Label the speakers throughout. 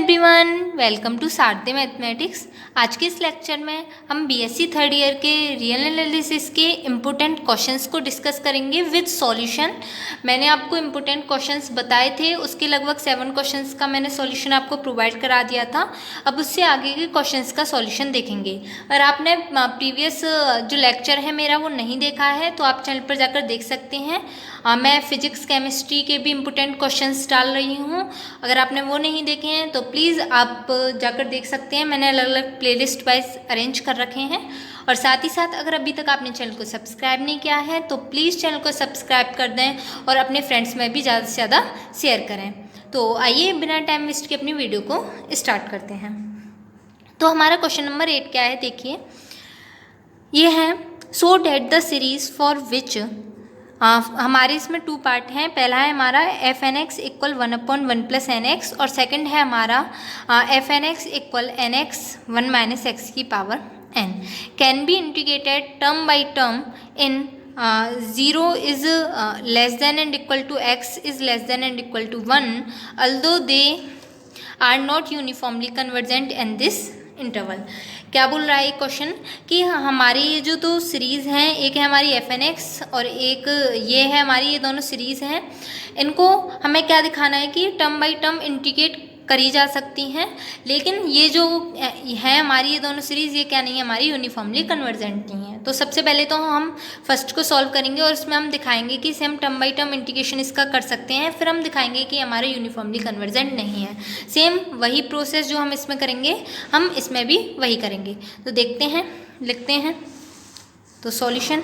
Speaker 1: Everyone, welcome to Sarathi mathematics. आज के इस लेक्चर में हम बीएससी थर्ड ईयर के रियल एनालिसिस के इम्पोर्टेंट क्वेश्चंस को डिस्कस करेंगे विद सॉल्यूशन। मैंने आपको इम्पोर्टेंट क्वेश्चंस बताए थे, उसके लगभग 7 क्वेश्चंस का मैंने सॉल्यूशन आपको प्रोवाइड करा दिया था। अब उससे आगे के क्वेश्चंस का सॉल्यूशन देखेंगे। और आपने प्रीवियस जो लेक्चर है मेरा वो नहीं देखा है तो आप चैनल पर जाकर देख सकते हैं। मैं फिजिक्स केमिस्ट्री के भी इम्पोर्टेंट क्वेश्चंस डाल रही हूँ। अगर आपने वो नहीं देखे हैं तो प्लीज़ आप जाकर देख सकते हैं। मैंने अलग अलग प्लेलिस्ट वाइज अरेंज कर रखे हैं। और साथ ही साथ अगर अभी तक आपने चैनल को सब्सक्राइब नहीं किया है तो प्लीज़ चैनल को सब्सक्राइब कर दें और अपने फ्रेंड्स में भी ज़्यादा से ज़्यादा शेयर करें। तो आइए बिना टाइम वेस्ट के अपनी वीडियो को स्टार्ट करते हैं। तो हमारा क्वेश्चन नंबर 8 क्या है, देखिए ये है। Show that the series for which हमारे इसमें 2 पार्ट हैं। पहला है हमारा f N x equal 1/1 plus N x और सेकेंड है हमारा f N x equal n x 1 minus x की power n can be integrated term by term in 0 is less than and equal to x is less than and equal to 1 although they are not uniformly convergent in this interval. क्या बोल रहा है question कि हमारी ये जो 2 series हैं, एक है हमारी एफ एन एक्स और एक ये है हमारी, ये दोनों सीरीज़ हैं। इनको हमें क्या दिखाना है कि टर्म बाई टर्म इंटीग्रेट करी जा सकती हैं, लेकिन ये जो है हमारी ये दोनों सीरीज़ ये क्या नहीं है, हमारी यूनिफॉर्मली कन्वर्जेंट नहीं है। तो सबसे पहले तो हम फर्स्ट को सॉल्व करेंगे और इसमें हम दिखाएंगे कि इसे हम टर्म बाई टर्म इंटीग्रेशन इसका कर सकते हैं। फिर हम दिखाएंगे कि हमारे यूनिफॉर्मली कन्वर्जेंट नहीं है। सेम वही प्रोसेस जो हम इसमें करेंगे हम इसमें भी वही करेंगे। तो देखते हैं, लिखते हैं तो सॉल्यूशन।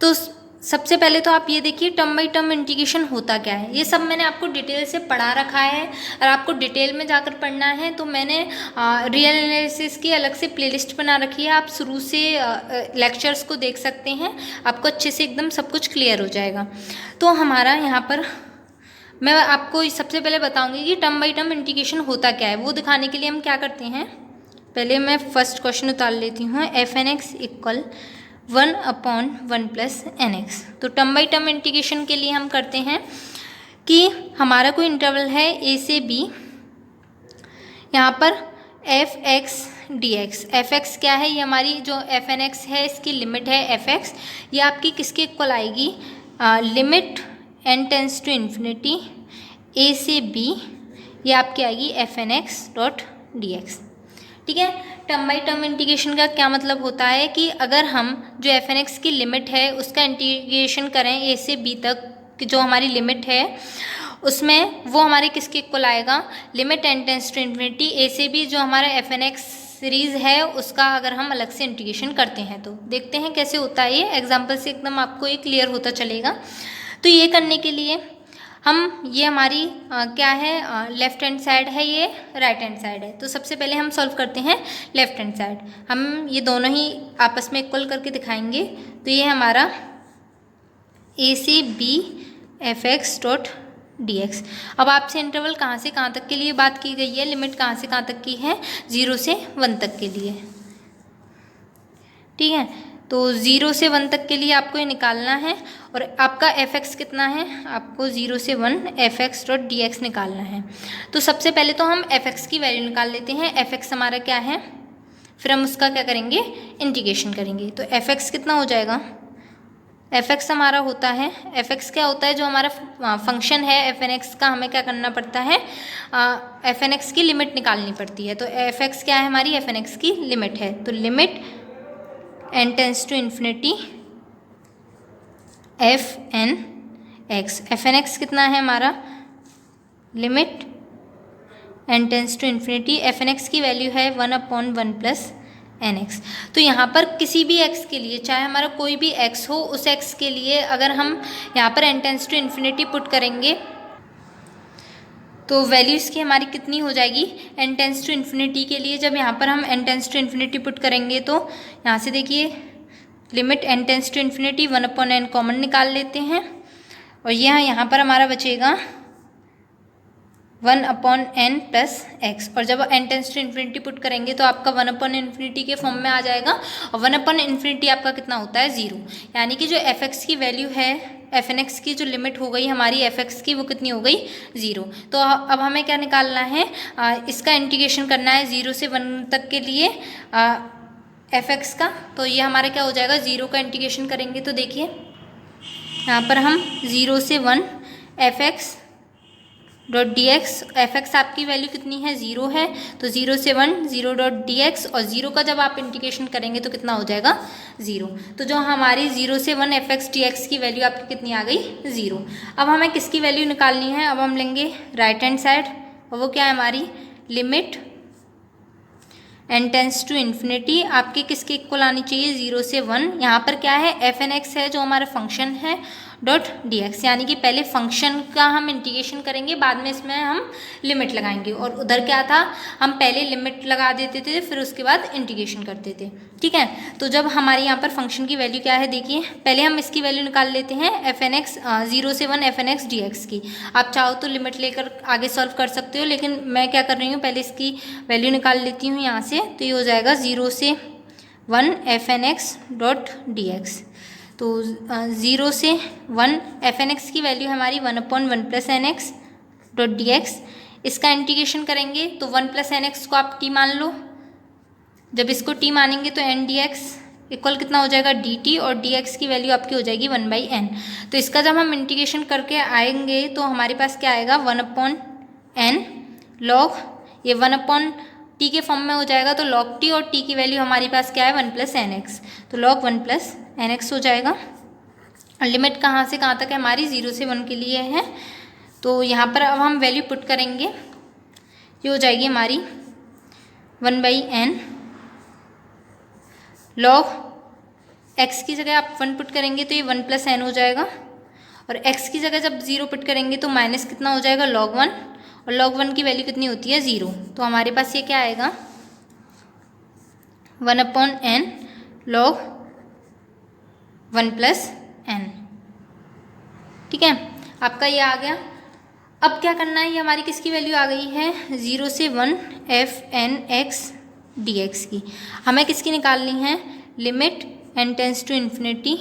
Speaker 1: तो सबसे पहले तो आप ये देखिए टर्म बाई टर्म इंटीग्रेशन होता क्या है। ये सब मैंने आपको डिटेल से पढ़ा रखा है और आपको डिटेल में जाकर पढ़ना है तो मैंने रियल एनालिसिस की अलग से प्लेलिस्ट बना रखी है। आप शुरू से लेक्चर्स को देख सकते हैं, आपको अच्छे से एकदम सब कुछ क्लियर हो जाएगा। तो हमारा यहाँ पर मैं आपको सबसे पहले बताऊँगी कि टर्म बाई टर्म इंटीग्रेशन होता क्या है। वो दिखाने के लिए हम क्या करते हैं, पहले मैं फर्स्ट क्वेश्चन उतार लेती हूँ। F N x equal 1/1 plus N X. तो टर्म बाई टर्म इंटीग्रेशन के लिए हम करते हैं कि हमारा कोई इंटरवल है ए से बी, यहाँ पर F x D x. F X क्या है, ये हमारी जो एफ एन एक्स है इसकी लिमिट है एफ एक्स। ये आपकी किसके इक्वल आएगी, limit N tends to infinity a से बी, ये आपकी आएगी f N x dot D x. ठीक है। टर्म बाई टर्म इंटीग्रेशन का क्या मतलब होता है कि अगर हम जो एफ एन एक्स की लिमिट है उसका इंटीग्रेशन करें ए से बी तक, जो हमारी लिमिट है उसमें वो हमारे किसके इक्वल आएगा, limit N tends to infinity a से बी, जो हमारा एफ एन एक्स सीरीज़ है उसका अगर हम अलग से इंटीग्रेशन करते हैं। तो देखते हैं कैसे होता है ये, एग्जाम्पल से एकदम आपको ये क्लियर होता चलेगा। तो ये करने के लिए हम ये हमारी क्या है, लेफ्ट हैंड साइड है, ये राइट हैंड साइड है। तो सबसे पहले हम सॉल्व करते हैं लेफ्ट हैंड साइड। हम ये दोनों ही आपस में इक्वल करके दिखाएंगे। तो ये हमारा ए से B F X dot D X. अब आपसे इंटरवल कहाँ से कहाँ तक के लिए बात की गई है, लिमिट कहाँ से कहाँ तक की है, 0 से 1 तक के लिए। ठीक है। तो 0 से 1 तक के लिए आपको ये निकालना है और आपका एफ एक्स कितना है, आपको 0 से 1 F X dot D x निकालना है। तो सबसे पहले तो हम एफ एक्स की वैल्यू निकाल लेते हैं। एफ एक्स हमारा क्या है, फिर हम उसका क्या करेंगे, इंटीग्रेशन करेंगे। तो एफ एक्स कितना हो जाएगा, एफ एक्स हमारा होता है, एफ एक्स क्या होता है, जो हमारा फंक्शन है एफ एन एक्स का, हमें क्या करना पड़ता है, एफ एन एक्स की लिमिट निकालनी पड़ती है। तो एफ एक्स क्या है, हमारी एफ एन एक्स की लिमिट है। तो limit N tends to infinity F N X. F N X कितना है हमारा, limit N tends to infinity F N X की वैल्यू है 1/1 प्लस एन एक्स। तो यहाँ पर किसी भी एक्स के लिए, चाहे हमारा कोई भी एक्स हो, उस एक्स के लिए अगर हम यहाँ पर N tends to infinity put करेंगे तो वैल्यू इसकी हमारी कितनी हो जाएगी, एन टेंस टू इन्फिनिटी के लिए जब यहाँ पर हम N tends to infinity put करेंगे तो यहाँ से देखिए limit N tends to infinity 1/n common निकाल लेते हैं और यहाँ पर हमारा बचेगा 1/n प्लस एक्स, और जब n tends to infinity put करेंगे तो आपका 1/इन्फिनिटी के फॉर्म में आ जाएगा, और 1/इन्फिनिटी आपका कितना होता है 0। यानी कि जो f(x) की वैल्यू है, fn(x) की जो लिमिट हो गई हमारी f(x) की, वो कितनी हो गई 0। तो अब हमें क्या निकालना है, इसका इंटीग्रेशन करना है 0 से 1 तक के लिए f(x) का। तो ये हमारा क्या हो जाएगा, 0 का इंटीग्रेशन करेंगे तो देखिए यहाँ पर हम 0 से 1 f(x) dot D x, F x आपकी वैल्यू कितनी है 0 है, तो 0 से 1 0 डॉट डी एक्स, और 0 का जब आप इंटीग्रेशन करेंगे तो कितना हो जाएगा 0। तो जो हमारी 0 से 1 एफ एक्स डी एक्स की वैल्यू आपकी कितनी आ गई 0। अब हमें किसकी वैल्यू निकालनी है, अब हम लेंगे राइट हैंड साइड, और वो क्या है हमारी limit n tends to infinity आपके किसके इक्वल आनी चाहिए 0 से 1। यहाँ पर क्या है f(n)x है जो हमारा फंक्शन है, डॉट डी एक्स, यानी कि पहले फंक्शन का हम इंटीग्रेशन करेंगे, बाद में इसमें हम लिमिट लगाएंगे। और उधर क्या था, हम पहले लिमिट लगा देते थे फिर उसके बाद इंटीग्रेशन करते थे। ठीक है, तो जब हमारे यहाँ पर फंक्शन की वैल्यू क्या है देखिए, पहले हम इसकी वैल्यू निकाल लेते हैं f(n)x 0 से 1 f(n)x dx की। आप चाहो तो लिमिट लेकर आगे सॉल्व कर सकते हो, लेकिन मैं क्या कर रही हूँ, पहले इसकी वैल्यू निकाल लेती हूँ यहाँ से। तो ये हो जाएगा 0 से 1 f(n)x डॉट डी एक्स। तो 0 से 1 f(n)x की वैल्यू हमारी 1/1 plus n(x) dot D x. इसका इंटीग्रेशन करेंगे तो 1 प्लस n(x) को आप t मान लो, जब इसको t मानेंगे तो n dx इक्वल कितना हो जाएगा dt, और dx की वैल्यू आपकी हो जाएगी 1/n। तो इसका जब हम इंटीग्रेशन करके आएंगे तो हमारे पास क्या आएगा 1/n लॉग, ये 1/t के फॉर्म में हो जाएगा, तो log t, और t की वैल्यू हमारे पास क्या है 1 प्लस nx, तो log 1 प्लस nx हो जाएगा। और लिमिट कहाँ से कहाँ तक है हमारी 0 से 1 के लिए है, तो यहाँ पर अब हम वैल्यू पुट करेंगे, ये हो जाएगी हमारी 1/n log x की जगह आप 1 पुट करेंगे तो ये 1 प्लस n हो जाएगा, और x की जगह जब 0 पुट करेंगे तो माइनस कितना हो जाएगा log 1, और log 1 की वैल्यू कितनी होती है 0। तो हमारे पास ये क्या आएगा 1/n log 1 प्लस n। ठीक है, आपका ये आ गया। अब क्या करना है, ये हमारी किसकी वैल्यू आ गई है 0 से 1 f(n)x dx की। हमें किसकी निकालनी है, limit n tends to infinity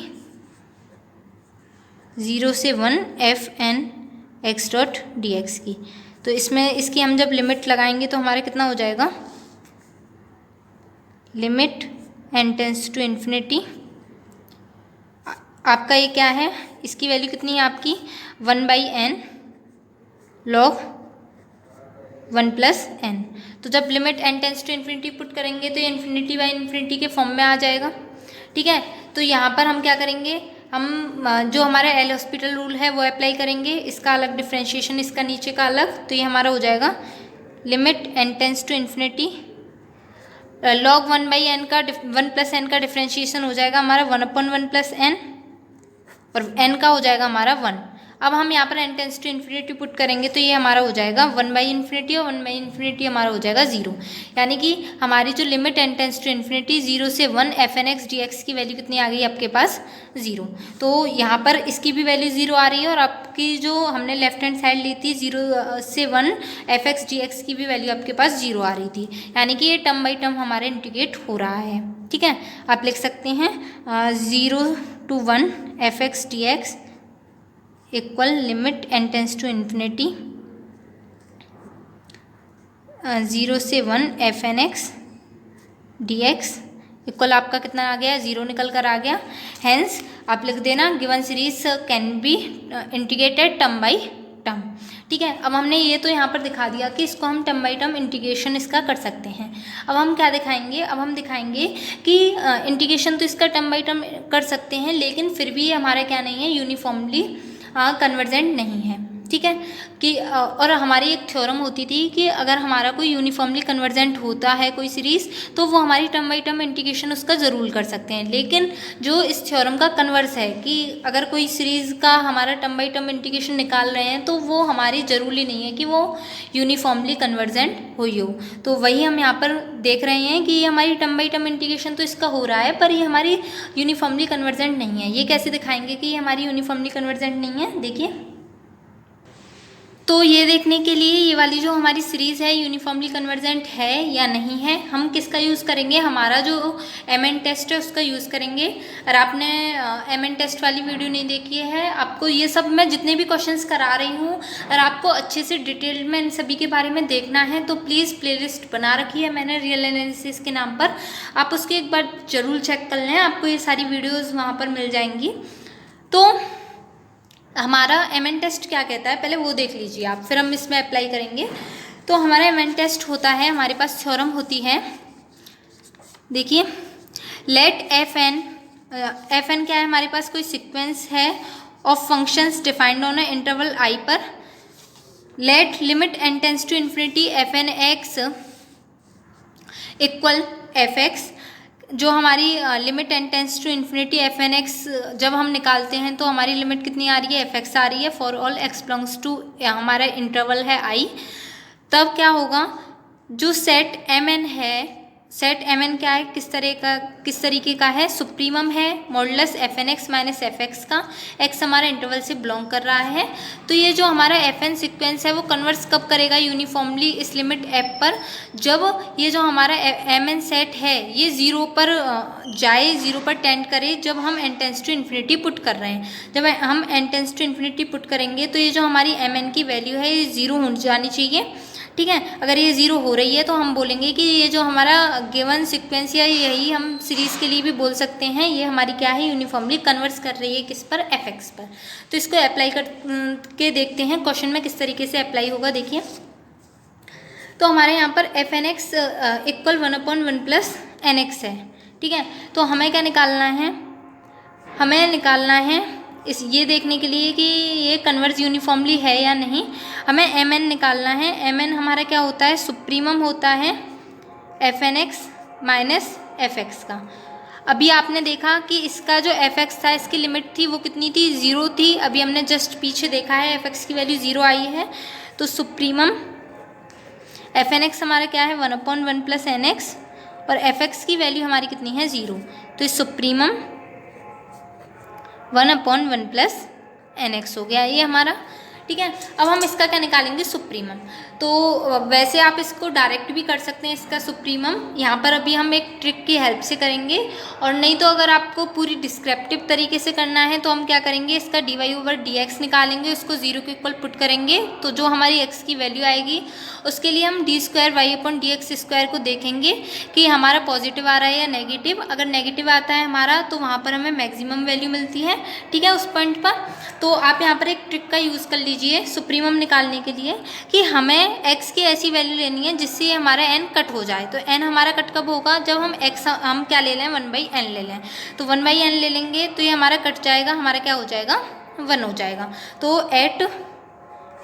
Speaker 1: 0 से 1 f(n)x डॉट dx की। तो इसमें इसकी हम जब लिमिट लगाएंगे तो हमारा कितना हो जाएगा, limit n tends to infinity, आपका ये क्या है, इसकी वैल्यू कितनी है आपकी 1/n log 1 प्लस n। तो जब limit n tends to infinity put करेंगे तो ये इन्फिनिटी बाई इन्फिनिटी के फॉर्म में आ जाएगा। ठीक है, तो यहाँ पर हम क्या करेंगे, हम जो हमारा एल हॉस्पिटल रूल है वो अप्लाई करेंगे, इसका अलग डिफ्रेंशिएशन, इसका नीचे का अलग। तो ये हमारा हो जाएगा limit n tends to infinity log 1/n का 1 प्लस n का डिफ्रेंशिएशन हो जाएगा हमारा 1/1 प्लस n, और n का हो जाएगा हमारा 1। अब हम यहाँ पर n tends to infinity put करेंगे तो ये हमारा हो जाएगा 1/इन्फिनिटी, और 1/इन्फिनिटी हमारा हो जाएगा 0। यानी कि हमारी जो limit n tends to infinity 0 से 1 f(n)x dx की वैल्यू कितनी आ गई आपके पास 0। तो यहाँ पर इसकी भी वैल्यू 0 आ रही है, और आपकी जो हमने लेफ्ट हैंड साइड ली थी 0 से 1 f(x dx की भी वैल्यू आपके पास 0 आ रही थी, यानी कि ये टर्म बाई टर्म हमारे इंटीग्रेट हो रहा है। ठीक है, आप लिख सकते हैं 0 to 1 f(x dx equal limit n tends to infinity 0 से 1 f(n)x dx इक्वल आपका कितना आ गया 0 निकल कर आ गया। हैंस आप लिख देना given series can be integrated term by term. ठीक है, अब हमने ये तो यहाँ पर दिखा दिया कि इसको हम टर्म बाई टर्म इंटीग्रेशन इसका कर सकते हैं। अब हम क्या दिखाएंगे, अब हम दिखाएंगे कि इंटीग्रेशन तो इसका टर्म बाई टर्म कर सकते हैं, लेकिन फिर भी हमारा क्या नहीं है, यूनिफॉर्मली कन्वर्जेंट नहीं है। ठीक है, कि और हमारी एक थ्योरम होती थी कि अगर हमारा कोई यूनिफॉर्मली कन्वर्जेंट होता है कोई सीरीज़, तो वो हमारी टर्म बाई टर्म इंटीग्रेशन उसका ज़रूर कर सकते हैं। लेकिन जो इस थ्योरम का कन्वर्स है कि अगर कोई सीरीज़ का हमारा टर्म बाई टर्म इंटीग्रेशन निकाल रहे हैं तो वो हमारी ज़रूरी नहीं है कि वो यूनिफॉर्मली कन्वर्जेंट हुई हो। तो वही हम यहाँ पर देख रहे हैं कि ये हमारी टर्म बाई टर्म इंटीग्रेशन तो इसका हो रहा है, पर ये हमारी यूनिफॉर्मली कन्वर्जेंट नहीं है। ये कैसे दिखाएंगे कि ये हमारी यूनिफॉर्मली कन्वर्जेंट नहीं है, देखिए तो ये देखने के लिए ये वाली जो हमारी सीरीज़ है यूनिफॉर्मली कन्वर्जेंट है या नहीं है, हम किसका यूज़ करेंगे, हमारा जो MN टेस्ट है उसका यूज़ करेंगे। अगर आपने MN टेस्ट वाली वीडियो नहीं देखी है, आपको ये सब मैं जितने भी क्वेश्चंस करा रही हूँ, अगर आपको अच्छे से डिटेल में इन सभी के बारे में देखना है तो प्लीज़ प्लेलिस्ट बना रखी है मैंने रियल एनालिसिस के नाम पर, आप उसकी एक बार ज़रूर चेक कर लें, आपको ये सारी वीडियोज़ वहाँ पर मिल जाएंगी। तो हमारा MN टेस्ट क्या कहता है पहले वो देख लीजिए आप, फिर हम इसमें अप्लाई करेंगे। तो हमारा MN टेस्ट होता है, हमारे पास थ्योरम होती है, देखिए लेट FN क्या है, हमारे पास कोई सीक्वेंस है of functions defined on interval I पर, let limit n tends to infinity fnx equal fx, जो हमारी limit n tends to infinity fnx जब हम निकालते हैं तो हमारी लिमिट कितनी आ रही है, fx आ रही है, for all x belongs to हमारा इंटरवल है I। तब क्या होगा, जो सेट mn है, सेट mn क्या है, किस तरीके का है, सुप्रीमम है मॉडुलस fnx माइनस fx का, x हमारा इंटरवल से बिलोंग कर रहा है। तो ये जो हमारा fn सीक्वेंस है वो कन्वर्स कब करेगा यूनिफॉर्मली इस लिमिट f पर, जब ये जो हमारा mn सेट है ये 0 पर जाए, 0 पर टेंड करे, जब हम n tends to infinity put कर रहे हैं। जब हम n tends to infinity put करेंगे तो ये जो हमारी mn की वैल्यू है ये 0 हो जानी चाहिए, ठीक है। अगर ये 0 हो रही है तो हम बोलेंगे कि ये जो हमारा गिवन सीक्वेंस, या यही हम सीरीज़ के लिए भी बोल सकते हैं, ये हमारी क्या है, यूनिफॉर्मली कन्वर्स कर रही है किस पर, fx पर। तो इसको अप्लाई कर के देखते हैं क्वेश्चन में किस तरीके से अप्लाई होगा, देखिए। तो हमारे यहाँ पर fnx इक्वल 1/1 प्लस nx है, ठीक है। तो हमें क्या निकालना है, हमें निकालना है इस ये देखने के लिए कि ये कन्वर्स यूनिफॉर्मली है या नहीं, हमें mn निकालना है। mn हमारा क्या होता है, सुप्रीमम होता है fnx माइनस fx का। अभी आपने देखा कि इसका जो fx था, इसकी लिमिट थी वो कितनी थी, 0 थी। अभी हमने जस्ट पीछे देखा है fx की वैल्यू 0 आई है, तो सुप्रीमम fnx हमारा क्या है 1/1 प्लस nx, और fx की वैल्यू हमारी कितनी है 0, तो इस सुप्रीमम 1/1 प्लस nx हो गया ये हमारा, ठीक है। अब हम इसका क्या निकालेंगे, सुप्रीमम। तो वैसे आप इसको डायरेक्ट भी कर सकते हैं इसका सुप्रीमम, यहाँ पर अभी हम एक ट्रिक की हेल्प से करेंगे, और नहीं तो अगर आपको पूरी डिस्क्रिप्टिव तरीके से करना है तो हम क्या करेंगे, इसका dy/dx निकालेंगे, उसको 0 के इक्वल पुट करेंगे, तो जो हमारी x की वैल्यू आएगी उसके लिए हम d²y/dx² को देखेंगे कि हमारा पॉजिटिव आ रहा है या नेगेटिव। अगर नेगेटिव आता है हमारा तो वहाँ पर हमें मैक्सिमम वैल्यू मिलती है, ठीक है, उस पॉइंट पर। तो आप यहाँ पर एक ट्रिक का यूज़ कर लीजिए सुप्रीमम निकालने के लिए, कि हमें x की ऐसी वैल्यू लेनी है जिससे हमारा n कट हो जाए। तो n हमारा कट कब होगा, जब हम x हम क्या ले लें, 1/n ले लें। तो 1/n ले लेंगे तो ये हमारा कट जाएगा, हमारा क्या हो जाएगा, 1 हो जाएगा। तो at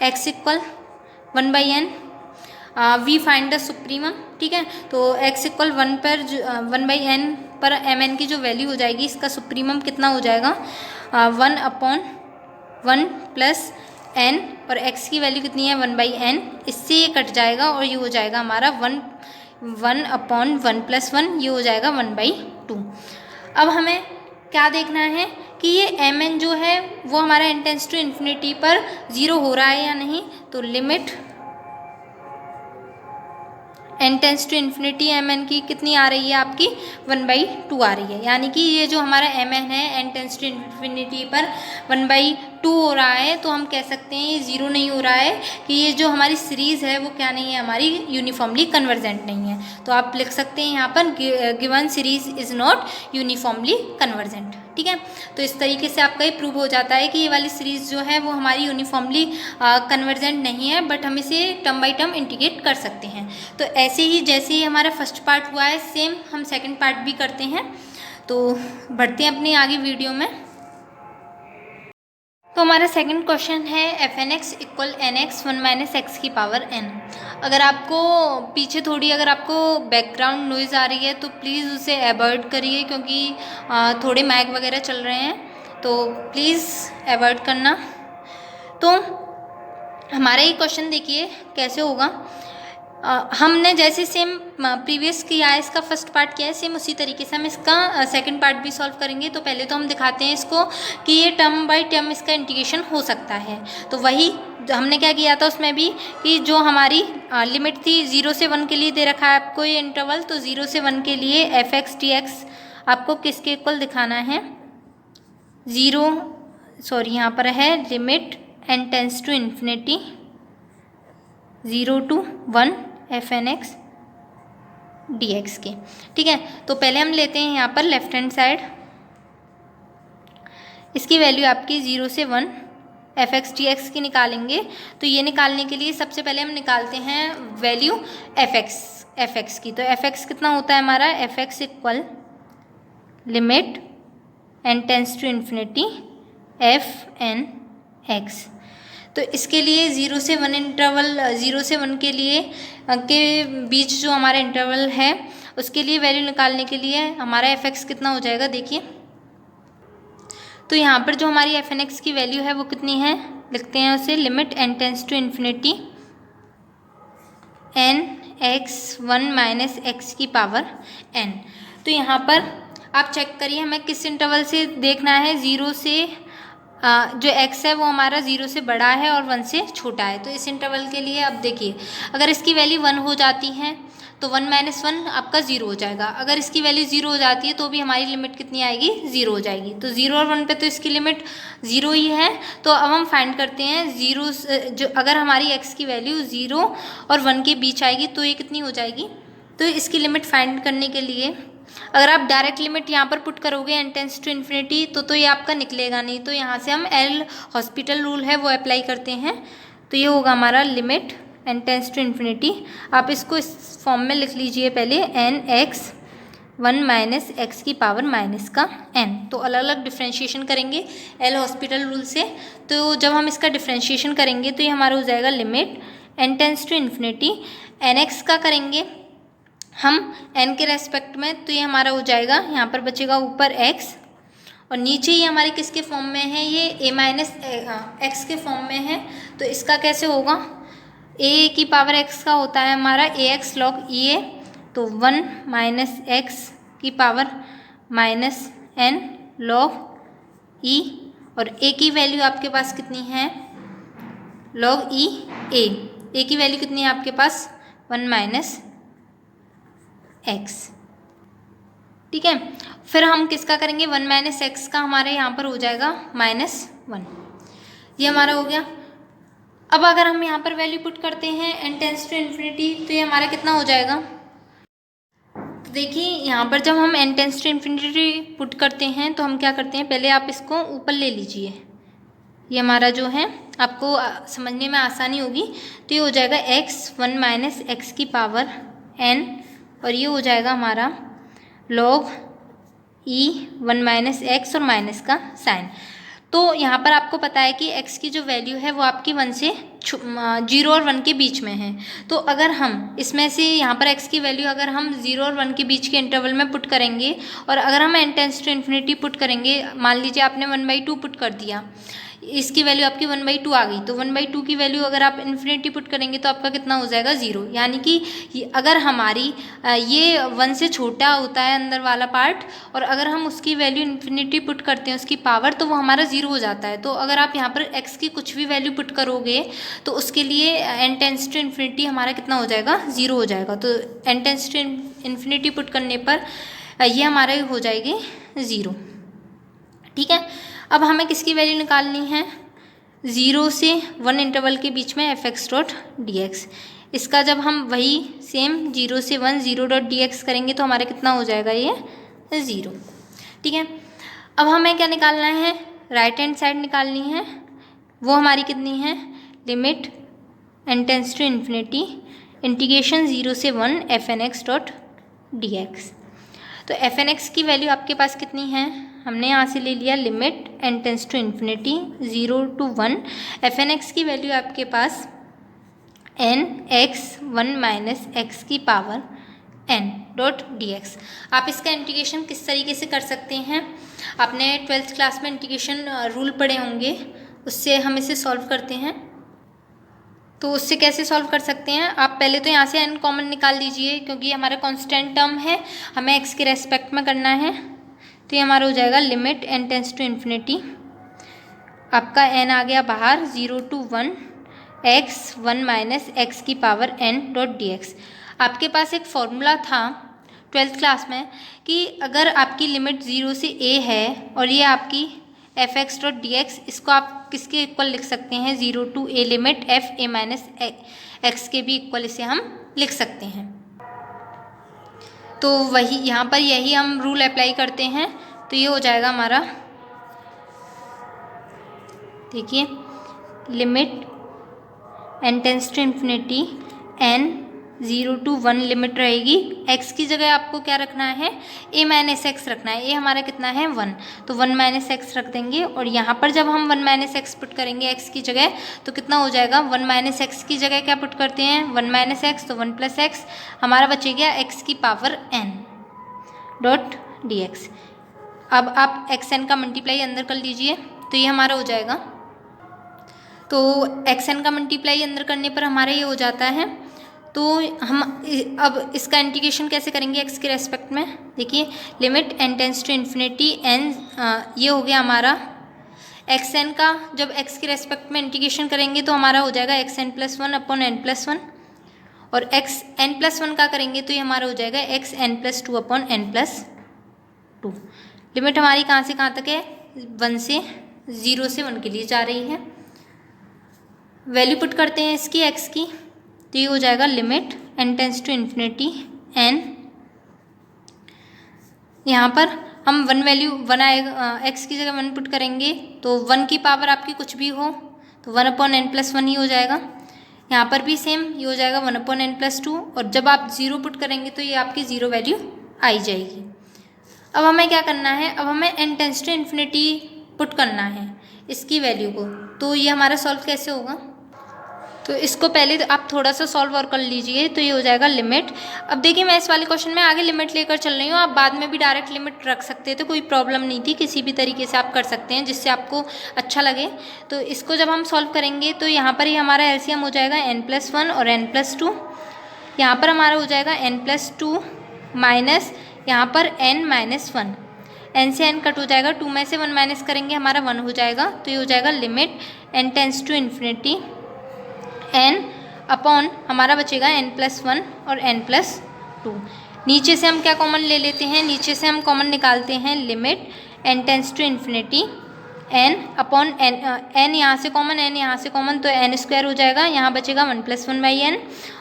Speaker 1: x equal 1/n we find the supremum, ठीक है। तो x इक्वल 1 पर 1/n पर mn की जो वैल्यू हो जाएगी, इसका सुप्रीमम कितना हो जाएगा, 1/1 प्लस n, और x की वैल्यू कितनी है 1/n, इससे ये कट जाएगा और ये हो जाएगा हमारा 1/1 प्लस 1, ये हो जाएगा 1/2। अब हमें क्या देखना है कि ये mn जो है वो हमारा n टेंस टू इन्फिनिटी पर 0 हो रहा है या नहीं। तो limit n tends to infinity mn की कितनी आ रही है आपकी, 1/2 आ रही है, यानी कि ये जो हमारा mn है n टेंस टू इन्फिनिटी पर 1/2 हो रहा है। तो हम कह सकते हैं ये 0 नहीं हो रहा है, कि ये जो हमारी सीरीज़ है वो क्या नहीं है, हमारी यूनिफॉर्मली कन्वर्जेंट नहीं है। तो आप लिख सकते हैं यहाँ पर given series is not uniformly convergent, ठीक है। तो इस तरीके से आपका ये प्रूव हो जाता है कि ये वाली सीरीज़ जो है वो हमारी यूनिफॉर्मली कन्वर्जेंट नहीं है, बट हम इसे टर्म बाई टर्म इंटीग्रेट कर सकते हैं। तो ऐसे ही जैसे ही हमारा फर्स्ट पार्ट हुआ है, सेम हम सेकंड पार्ट भी करते हैं। तो बढ़ते हैं अपनी आगे वीडियो में। तो हमारा सेकंड क्वेश्चन है fnx equal nx 1 minus x की पावर n। अगर आपको पीछे थोड़ी अगर आपको बैकग्राउंड नॉइज़ आ रही है तो प्लीज़ उसे अवॉइड करिए, क्योंकि थोड़े माइक वगैरह चल रहे हैं, तो प्लीज़ अवॉइड करना। तो हमारा ये क्वेश्चन देखिए कैसे होगा। हमने जैसे सेम प्रीवियस किया है, इसका फर्स्ट पार्ट किया है, सेम उसी तरीके से हम इसका सेकंड पार्ट भी सॉल्व करेंगे। तो पहले तो हम दिखाते हैं इसको कि ये टर्म बाय टर्म इसका इंटीग्रेशन हो सकता है। तो वही हमने क्या किया था उसमें भी कि जो हमारी लिमिट थी 0 से 1 के लिए दे रखा है आपको ये इंटरवल, तो 0 से 1 के लिए एफ एक्स टी एक्स आपको किसके इक्वल दिखाना है, यहाँ पर है limit N tends to infinity 0 to 1 F N X D X के। ठीक है, तो पहले हम लेते हैं यहाँ पर लेफ्ट हैंड साइड, इसकी वैल्यू आपकी 0 से 1 एफ एक्स डी एक्स की निकालेंगे। तो ये निकालने के लिए सबसे पहले हम निकालते हैं वैल्यू एफ एक्स की। तो एफ एक्स कितना होता है हमारा, F X equal limit N tends to infinity F N X. तो इसके लिए 0 से 1 इंटरवल, 0 से 1 के लिए के बीच जो हमारा इंटरवल है उसके लिए वैल्यू निकालने के लिए हमारा एफ एक्स कितना हो जाएगा, देखिए। तो यहाँ पर जो हमारी एफ एन एक्स की वैल्यू है वो कितनी है, लिखते हैं उसे limit N tends to infinity N x 1 minus x की पावर एन। तो यहाँ पर आप चेक करिए हमें किस इंटरवल से देखना है, 0 से जो x है वो हमारा 0 से बड़ा है और 1 से छोटा है। तो इस इंटरवल के लिए अब देखिए अगर इसकी वैल्यू 1 हो जाती है तो 1 माइनस 1 आपका 0 हो जाएगा। अगर इसकी वैल्यू 0 हो जाती है तो भी हमारी लिमिट कितनी आएगी, 0 हो जाएगी। तो 0 और 1 पे तो इसकी लिमिट 0 ही है। तो अब हम फाइंड करते हैं 0 जो अगर हमारी x की वैल्यू 0 और 1 के बीच आएगी तो ये कितनी हो जाएगी। तो इसकी लिमिट फाइंड करने के लिए अगर आप डायरेक्ट लिमिट यहाँ पर पुट करोगे एन टेंस टू इन्फिनिटी तो ये आपका निकलेगा नहीं। तो यहाँ से हम एल हॉस्पिटल रूल है वो अप्लाई करते हैं। तो ये होगा हमारा limit N tends to infinity, आप इसको इस फॉर्म में लिख लीजिए पहले, एन एक्स 1 माइनस एक्स की पावर माइनस का एन। तो अलग अलग डिफ्रेंशिएशन करेंगे एल हॉस्पिटल रूल से। तो जब हम इसका डिफ्रेंशिएशन करेंगे तो ये हमारा हो जाएगा limit N tends to infinity N X का करेंगे हम n के रेस्पेक्ट में, तो ये हमारा हो जाएगा, यहाँ पर बचेगा ऊपर x और नीचे ही हमारे किसके फॉर्म में है, ये a माइनस एक्स के फॉर्म में है। तो इसका कैसे होगा, a की पावर x का होता है हमारा ax log e a, तो 1 माइनस एक्स की power minus n log e, और a की वैल्यू आपके पास कितनी है, log e a की वैल्यू कितनी है आपके पास 1 माइनस एक्स। ठीक है, फिर हम किसका करेंगे, 1 माइनस एक्स का हमारे यहाँ पर हो जाएगा -1, ये हमारा हो गया। अब अगर हम यहाँ पर वैल्यू पुट करते हैं एन टेंस टू इन्फिनिटी तो ये हमारा कितना हो जाएगा। तो देखिए यहाँ पर जब हम N tends to infinity put करते हैं तो हम क्या करते हैं, पहले आप इसको ऊपर ले लीजिए, ये हमारा जो है आपको समझने में आसानी होगी। तो ये हो जाएगा x 1 माइनस एक्स की पावर n, और ये हो जाएगा हमारा log e 1 माइनस एक्स और माइनस का साइन। तो यहाँ पर आपको पता है कि x की जो वैल्यू है वो आपकी 1 से 0 और 1 के बीच में है। तो अगर हम इसमें से यहाँ पर x की वैल्यू अगर हम 0 और 1 के बीच के इंटरवल में पुट करेंगे और अगर हम n tends to infinity put करेंगे, मान लीजिए आपने 1/2 पुट कर दिया, इसकी वैल्यू आपकी 1/2 आ गई, तो 1/2 की वैल्यू अगर आप इन्फिनिटी पुट करेंगे तो आपका कितना हो जाएगा 0। यानी कि अगर हमारी ये 1 से छोटा होता है अंदर वाला पार्ट और अगर हम उसकी वैल्यू इन्फिनिटी पुट करते हैं उसकी पावर, तो वो हमारा 0 हो जाता है। तो अगर आप यहाँ पर x की कुछ भी वैल्यू पुट करोगे तो उसके लिए एन टेंस टू इन्फिनिटी हमारा कितना हो जाएगा, 0 हो जाएगा। तो N tends to infinity put करने पर ये हमारे हो जाएगी 0। ठीक है, अब हमें किसकी वैल्यू निकालनी है, 0 से 1 इंटरवल के बीच में F X dot D x. इसका जब हम वही सेम 0 से 1 0 डॉट डी एक्स करेंगे तो हमारा कितना हो जाएगा, ये 0। ठीक है, अब हमें क्या निकालना है, राइट हैंड साइड निकालनी है, वो हमारी कितनी है, limit N tends to infinity integration 0 से 1 F N x dot D X. तो एफ एन एक्स की वैल्यू आपके पास कितनी है, हमने यहाँ से ले लिया limit N tends to infinity 0 to 1, F N X की वैल्यू आपके पास एन एक्स 1 माइनस एक्स की power N dot D X. आप इसका इंटीग्रेशन किस तरीके से कर सकते हैं, आपने 12th क्लास में इंटीग्रेशन रूल पढ़े होंगे, उससे हम इसे सॉल्व करते हैं। तो उससे कैसे सॉल्व कर सकते हैं, आप पहले तो यहाँ से n कॉमन निकाल दीजिए क्योंकि हमारा कांस्टेंट टर्म है, हमें x के रेस्पेक्ट में करना है। तो ये हमारा हो जाएगा limit N tends to infinity, आपका n आ गया बाहर 0 to 1 x one minus x की power N dot D x. आपके पास एक फॉर्मूला था 12th क्लास में कि अगर आपकी लिमिट 0 से a है और ये आपकी F X dot D x, इसको आप किसके इक्वल लिख सकते हैं, 0 to a limit F A minus x के भी इक्वल इसे हम लिख सकते हैं। तो वही यहाँ पर यही हम रूल अप्लाई करते हैं, तो ये हो जाएगा हमारा, देखिए limit n tends to infinity n 0 to 1 limit रहेगी। x की जगह आपको क्या रखना है, a माइनस एक्स रखना है। a हमारा कितना है 1, तो 1 माइनस एक्स रख देंगे और यहाँ पर जब हम 1 माइनस एक्स पुट करेंगे x की जगह तो कितना हो जाएगा, 1 माइनस एक्स की जगह क्या पुट करते हैं 1 माइनस एक्स, तो 1 प्लस एक्स हमारा बचेगा x की power n dot D X. अब आप xn का मल्टीप्लाई अंदर कर लीजिए तो ये हमारा हो जाएगा, तो xn का मल्टीप्लाई अंदर करने पर हमारा ये हो जाता है। तो हम अब इसका इंटीग्रेशन कैसे करेंगे x के रेस्पेक्ट में, देखिए limit n tends to infinity n, ये हो गया हमारा xn का, जब x के रेस्पेक्ट में इंटीग्रेशन करेंगे तो हमारा हो जाएगा xn plus 1 upon n plus 1, और xn प्लस 1 का करेंगे तो ये हमारा हो जाएगा xn plus 2 upon n plus 2। Limit हमारी कहाँ से कहाँ तक है, 1 से 0 से 1 के लिए जा रही है। वैल्यू पुट करते हैं इसकी x की, तो ये हो जाएगा limit n tends to infinity n, यहाँ पर हम 1 वैल्यू 1 आएगा, x की जगह 1 पुट करेंगे तो 1 की पावर आपकी कुछ भी हो तो 1 अपॉन n प्लस 1 ही हो जाएगा। यहाँ पर भी सेम ये हो जाएगा 1 अपॉन n प्लस 2, और जब आप 0 पुट करेंगे तो ये आपकी 0 वैल्यू आई जाएगी। अब हमें क्या करना है, अब हमें n tends to infinity put करना है इसकी वैल्यू को, तो ये हमारा सॉल्व कैसे होगा, तो इसको पहले आप थोड़ा सा सॉल्व और कर लीजिए, तो ये हो जाएगा लिमिट। अब देखिए मैं इस वाले क्वेश्चन में आगे लिमिट लेकर चल रही हूँ, आप बाद में भी डायरेक्ट लिमिट रख सकते हैं, तो कोई प्रॉब्लम नहीं थी, किसी भी तरीके से आप कर सकते हैं जिससे आपको अच्छा लगे। तो इसको जब हम सॉल्व करेंगे तो यहाँ पर ही हमारा एलसीएम हो जाएगा n प्लस 1 और n प्लस 2, यहाँ पर हमारा हो जाएगा n प्लस 2 माइनस यहाँ पर n माइनस 1, n से n कट हो जाएगा, 2 में से 1 माइनस करेंगे हमारा 1 हो जाएगा, तो ये हो जाएगा limit n tends to infinity n upon हमारा बचेगा n प्लस 1 और n प्लस 2। नीचे से हम क्या कॉमन ले लेते हैं, नीचे से हम कॉमन निकालते हैं limit n tends to infinity n upon n यहाँ से कॉमन, n यहाँ से कॉमन, तो n स्क्वायर हो जाएगा, यहाँ बचेगा 1 प्लस 1 बाई n,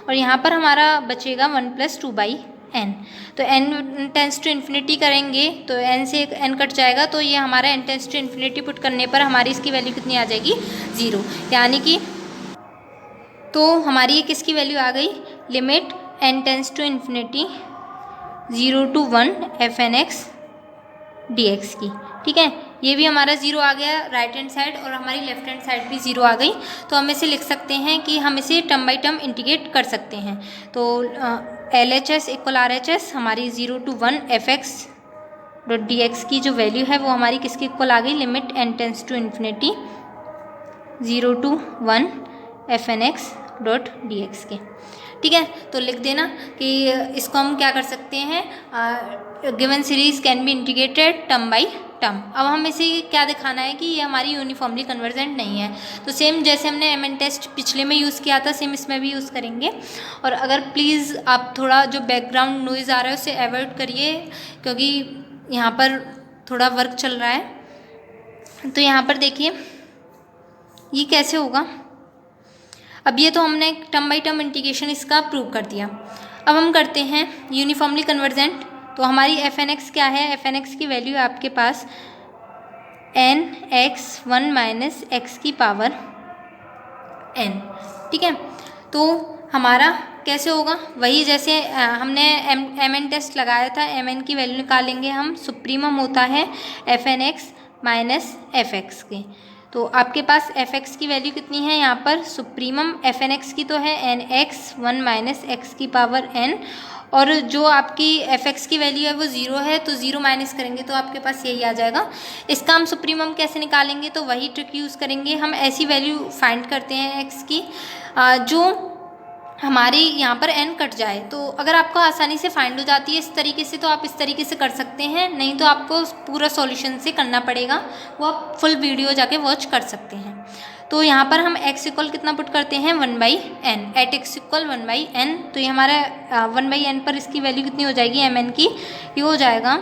Speaker 1: और यहाँ पर हमारा बचेगा 1 प्लस 2 बाई n। तो n टेंस टू इन्फिनिटी करेंगे तो n से n कट जाएगा, तो ये हमारा n tends to infinity put करने पर हमारी इसकी वैल्यू कितनी आ जाएगी 0, यानी कि तो हमारी ये किसकी वैल्यू आ गई, limit n tends to infinity 0 to 1 F N X D X की। ठीक है, ये भी हमारा 0 आ गया राइट हैंड साइड, और हमारी लेफ्ट हैंड साइड भी 0 आ गई, तो हम इसे लिख सकते हैं कि हम इसे टर्म बाई टर्म इंटीग्रेट कर सकते हैं। तो L H S equal R H S हमारी 0 to 1 F X dot D X की जो वैल्यू है वो हमारी किसके इक्वल आ गई, limit n tends to infinity 0 to 1 F N x dot D X के। ठीक है, तो लिख देना कि इसको हम क्या कर सकते हैं, given series can be integrated term by term. अब हम इसे क्या दिखाना है कि ये हमारी यूनिफॉर्मली कन्वर्जेंट नहीं है, तो सेम जैसे हमने एम एन टेस्ट पिछले में यूज़ किया था सेम इसमें भी यूज़ करेंगे। और अगर प्लीज़ आप थोड़ा जो बैकग्राउंड नॉइज़ आ रहा है उसे अवॉइड करिए, क्योंकि यहाँ पर थोड़ा वर्क चल रहा है। तो यहाँ पर देखिए ये कैसे होगा, अब ये तो हमने टर्म बाई टर्म इंटीग्रेशन इसका प्रूव कर दिया। अब हम करते हैं यूनिफॉर्मली कन्वर्जेंट। तो हमारी एफ एन एक्स क्या है, एफ एन एक्स की वैल्यू है आपके पास n x 1 माइनस एक्स की पावर n। ठीक है, तो हमारा कैसे होगा, वही जैसे हमने एम एन टेस्ट लगाया था, एम एन की वैल्यू निकालेंगे हम, सुप्रीमम होता है F N X minus F X के। तो आपके पास एफ एक्स की वैल्यू कितनी है, यहाँ पर सुप्रीमम एफ एन एक्स की तो है n x 1 माइनस एक्स की पावर n, और जो आपकी एफ एक्स की वैल्यू है वो 0 है, तो 0 माइनस करेंगे तो आपके पास यही आ जाएगा। इसका हम सुप्रीमम कैसे निकालेंगे, तो वही ट्रिक यूज़ करेंगे, हम ऐसी वैल्यू फाइंड करते हैं x की जो हमारी यहाँ पर n कट जाए। तो अगर आपको आसानी से फाइंड हो जाती है इस तरीके से तो आप इस तरीके से कर सकते हैं, नहीं तो आपको पूरा सॉल्यूशन से करना पड़ेगा, वो आप फुल वीडियो जाके वॉच कर सकते हैं। तो यहाँ पर हम x इक्वल कितना पुट करते हैं 1/n, eight x equal 1/n। तो ये हमारा 1/n पर इसकी वैल्यू कितनी हो जाएगी mn की, ये हो जाएगा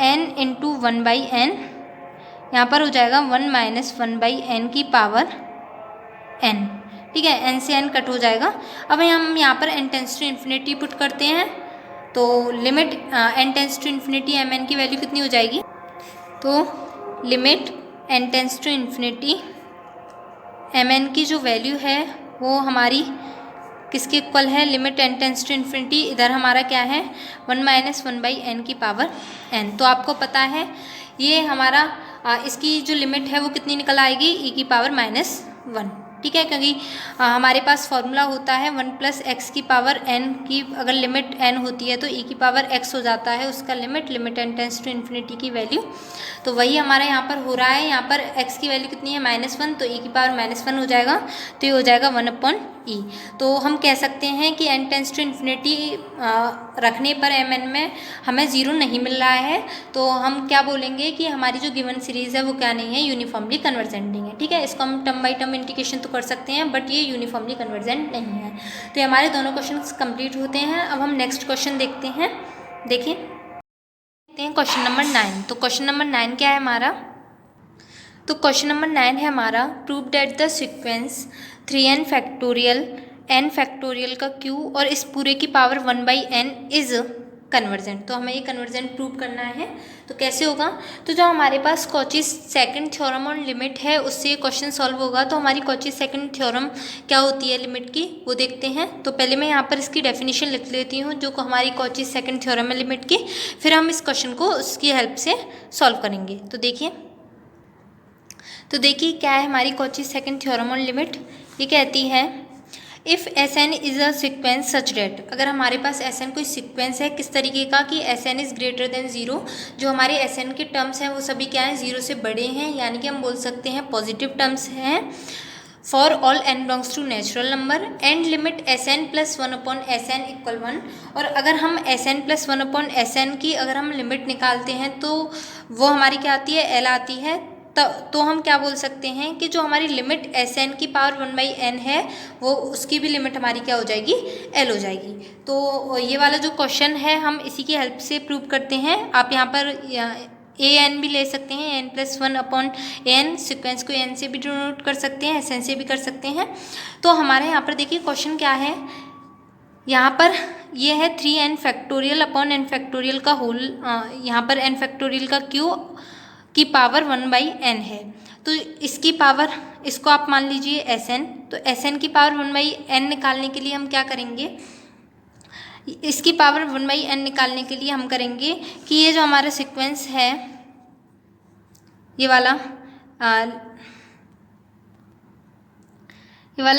Speaker 1: n इंटू 1/n, यहाँ पर हो जाएगा 1 माइनस 1/n की पावर n। ठीक है, n से n कट हो जाएगा। अब हम यहाँ पर n tends to infinity put करते हैं, तो limit n tends to infinity mn की वैल्यू कितनी हो जाएगी, तो limit n tends to infinity mn की जो वैल्यू है वो हमारी किसके इक्वल है, limit n tends to infinity, इधर हमारा क्या है 1 माइनस 1/n की पावर n। तो आपको पता है ये हमारा इसकी जो लिमिट है वो कितनी निकल आएगी, e की पावर -1। ठीक है, क्योंकि हमारे पास फॉर्मूला होता है 1 प्लस एक्स की पावर n की, अगर लिमिट n होती है तो e की पावर x हो जाता है उसका limit n tends to infinity की वैल्यू। तो वही हमारा यहाँ पर हो रहा है, यहाँ पर x की वैल्यू कितनी है -1, तो e की पावर -1 हो जाएगा, तो ये हो जाएगा 1/e। तो हम कह सकते हैं कि n टेंस टू इन्फिनिटी रखने पर mn में हमें 0 नहीं मिल रहा है, तो हम क्या बोलेंगे कि हमारी जो गिवन सीरीज़ है वो क्या नहीं है, यूनिफॉर्मली कन्वर्जेंट नहीं है। ठीक है, इसको हम टर्म बाई टर्म इंटीग्रेशन तो कर सकते हैं, बट ये यूनिफॉर्मली कन्वर्जेंट नहीं है। तो ये हमारे दोनों क्वेश्चन कंप्लीट होते हैं। अब हम नेक्स्ट क्वेश्चन देखते हैं। देखिए क्वेश्चन नंबर 9। तो क्वेश्चन नंबर 9 क्या है हमारा, तो क्वेश्चन नंबर 9 है हमारा, prove that the sequence 3n factorial n factorial का q और इस पूरे की पावर 1/n इज कन्वर्जेंट। तो हमें ये कन्वर्जेंट प्रूव करना है। तो कैसे होगा, तो जो हमारे पास कॉचीज सेकंड थ्योरम और लिमिट है उससे ये क्वेश्चन सॉल्व होगा। तो हमारी कॉचीज सेकंड थ्योरम क्या होती है लिमिट की, वो देखते हैं। तो पहले मैं यहाँ पर इसकी डेफिनेशन लिख लेती हूँ जो हमारी कॉचीज सेकंड थ्योरम है लिमिट की, फिर हम इस क्वेश्चन को उसकी हेल्प से सॉल्व करेंगे। तो देखिए क्या है हमारी कॉचीज सेकंड थ्योरम और लिमिट। ये कहती है if Sn is a sequence such that, अगर हमारे पास Sn कोई सिक्वेंस है किस तरीके का कि Sn इज़ ग्रेटर देन 0, जो हमारे Sn के टर्म्स हैं वो सभी क्या हैं 0 से बड़े हैं, यानी कि हम बोल सकते हैं पॉजिटिव टर्म्स हैं। For all n belongs to natural number and limit Sn plus 1/Sn equal 1। और अगर हम Sn प्लस 1/Sn की अगर हम लिमिट निकालते हैं तो वो हमारी क्या आती है, L आती है। तो हम क्या बोल सकते हैं कि जो हमारी लिमिट Sn की पावर 1/n है वो उसकी भी लिमिट हमारी क्या हो जाएगी, L हो जाएगी। तो ये वाला जो क्वेश्चन है हम इसी की हेल्प से प्रूव करते हैं। आप यहाँ पर an भी ले सकते हैं, n प्लस 1/n, सिक्वेंस को n से भी डिनोट कर सकते हैं, Sn से भी कर सकते हैं। तो हमारे यहाँ पर देखिए क्वेश्चन क्या है, यहाँ पर ये है 3n factorial upon n factorial का होल, यहाँ पर n फैक्टोरियल का q की पावर 1/n है। तो इसकी पावर, इसको आप मान लीजिए Sn, तो Sn की पावर 1/n निकालने के लिए हम क्या करेंगे, इसकी पावर 1/n निकालने के लिए हम करेंगे कि ये जो हमारा सीक्वेंस है ये वाला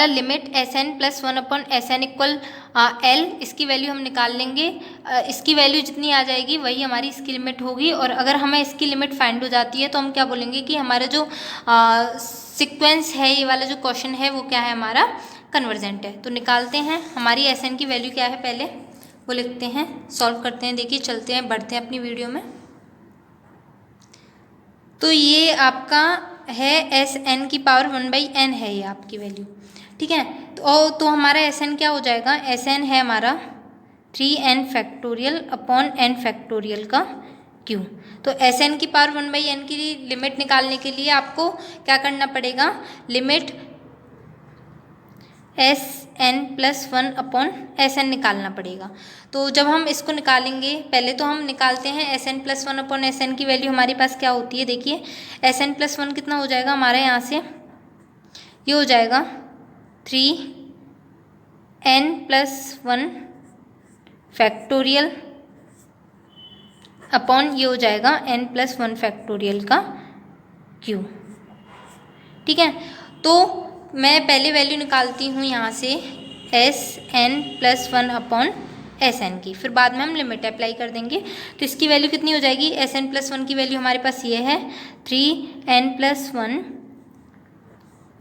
Speaker 1: limit Sn plus 1/Sn equal L, इसकी वैल्यू हम निकाल लेंगे। इसकी वैल्यू जितनी आ जाएगी वही हमारी इसकी लिमिट होगी। और अगर हमें इसकी लिमिट फाइंड हो जाती है तो हम क्या बोलेंगे कि हमारा जो सीक्वेंस है, ये वाला जो क्वेश्चन है वो क्या है हमारा कन्वर्जेंट है। तो निकालते हैं हमारी Sn की वैल्यू क्या है, पहले वो लिखते हैं, सॉल्व करते हैं। देखिए चलते हैं, बढ़ते हैं अपनी वीडियो में। तो ये आपका है Sn की पावर 1/n है ये आपकी वैल्यू, ठीक है। तो हमारा Sn क्या हो जाएगा, Sn है हमारा 3n factorial upon n factorial का q। तो Sn की पावर 1/n की लिमिट निकालने के लिए आपको क्या करना पड़ेगा, लिमिट Sn प्लस 1/Sn निकालना पड़ेगा। तो जब हम इसको निकालेंगे, पहले तो हम निकालते हैं Sn प्लस 1/Sn की वैल्यू हमारे पास क्या होती है। देखिए Sn प्लस 1 कितना हो जाएगा हमारे यहाँ से, ये हो जाएगा 3n प्लस 1 फैक्टोरियल अपॉन ये हो जाएगा n प्लस 1 फैक्टोरियल का q, ठीक है। तो मैं पहले वैल्यू निकालती हूँ यहाँ से Sn प्लस 1/Sn की, फिर बाद में हम लिमिट अप्लाई कर देंगे। तो इसकी वैल्यू कितनी हो जाएगी, Sn प्लस 1 की वैल्यू हमारे पास ये है 3n plus 1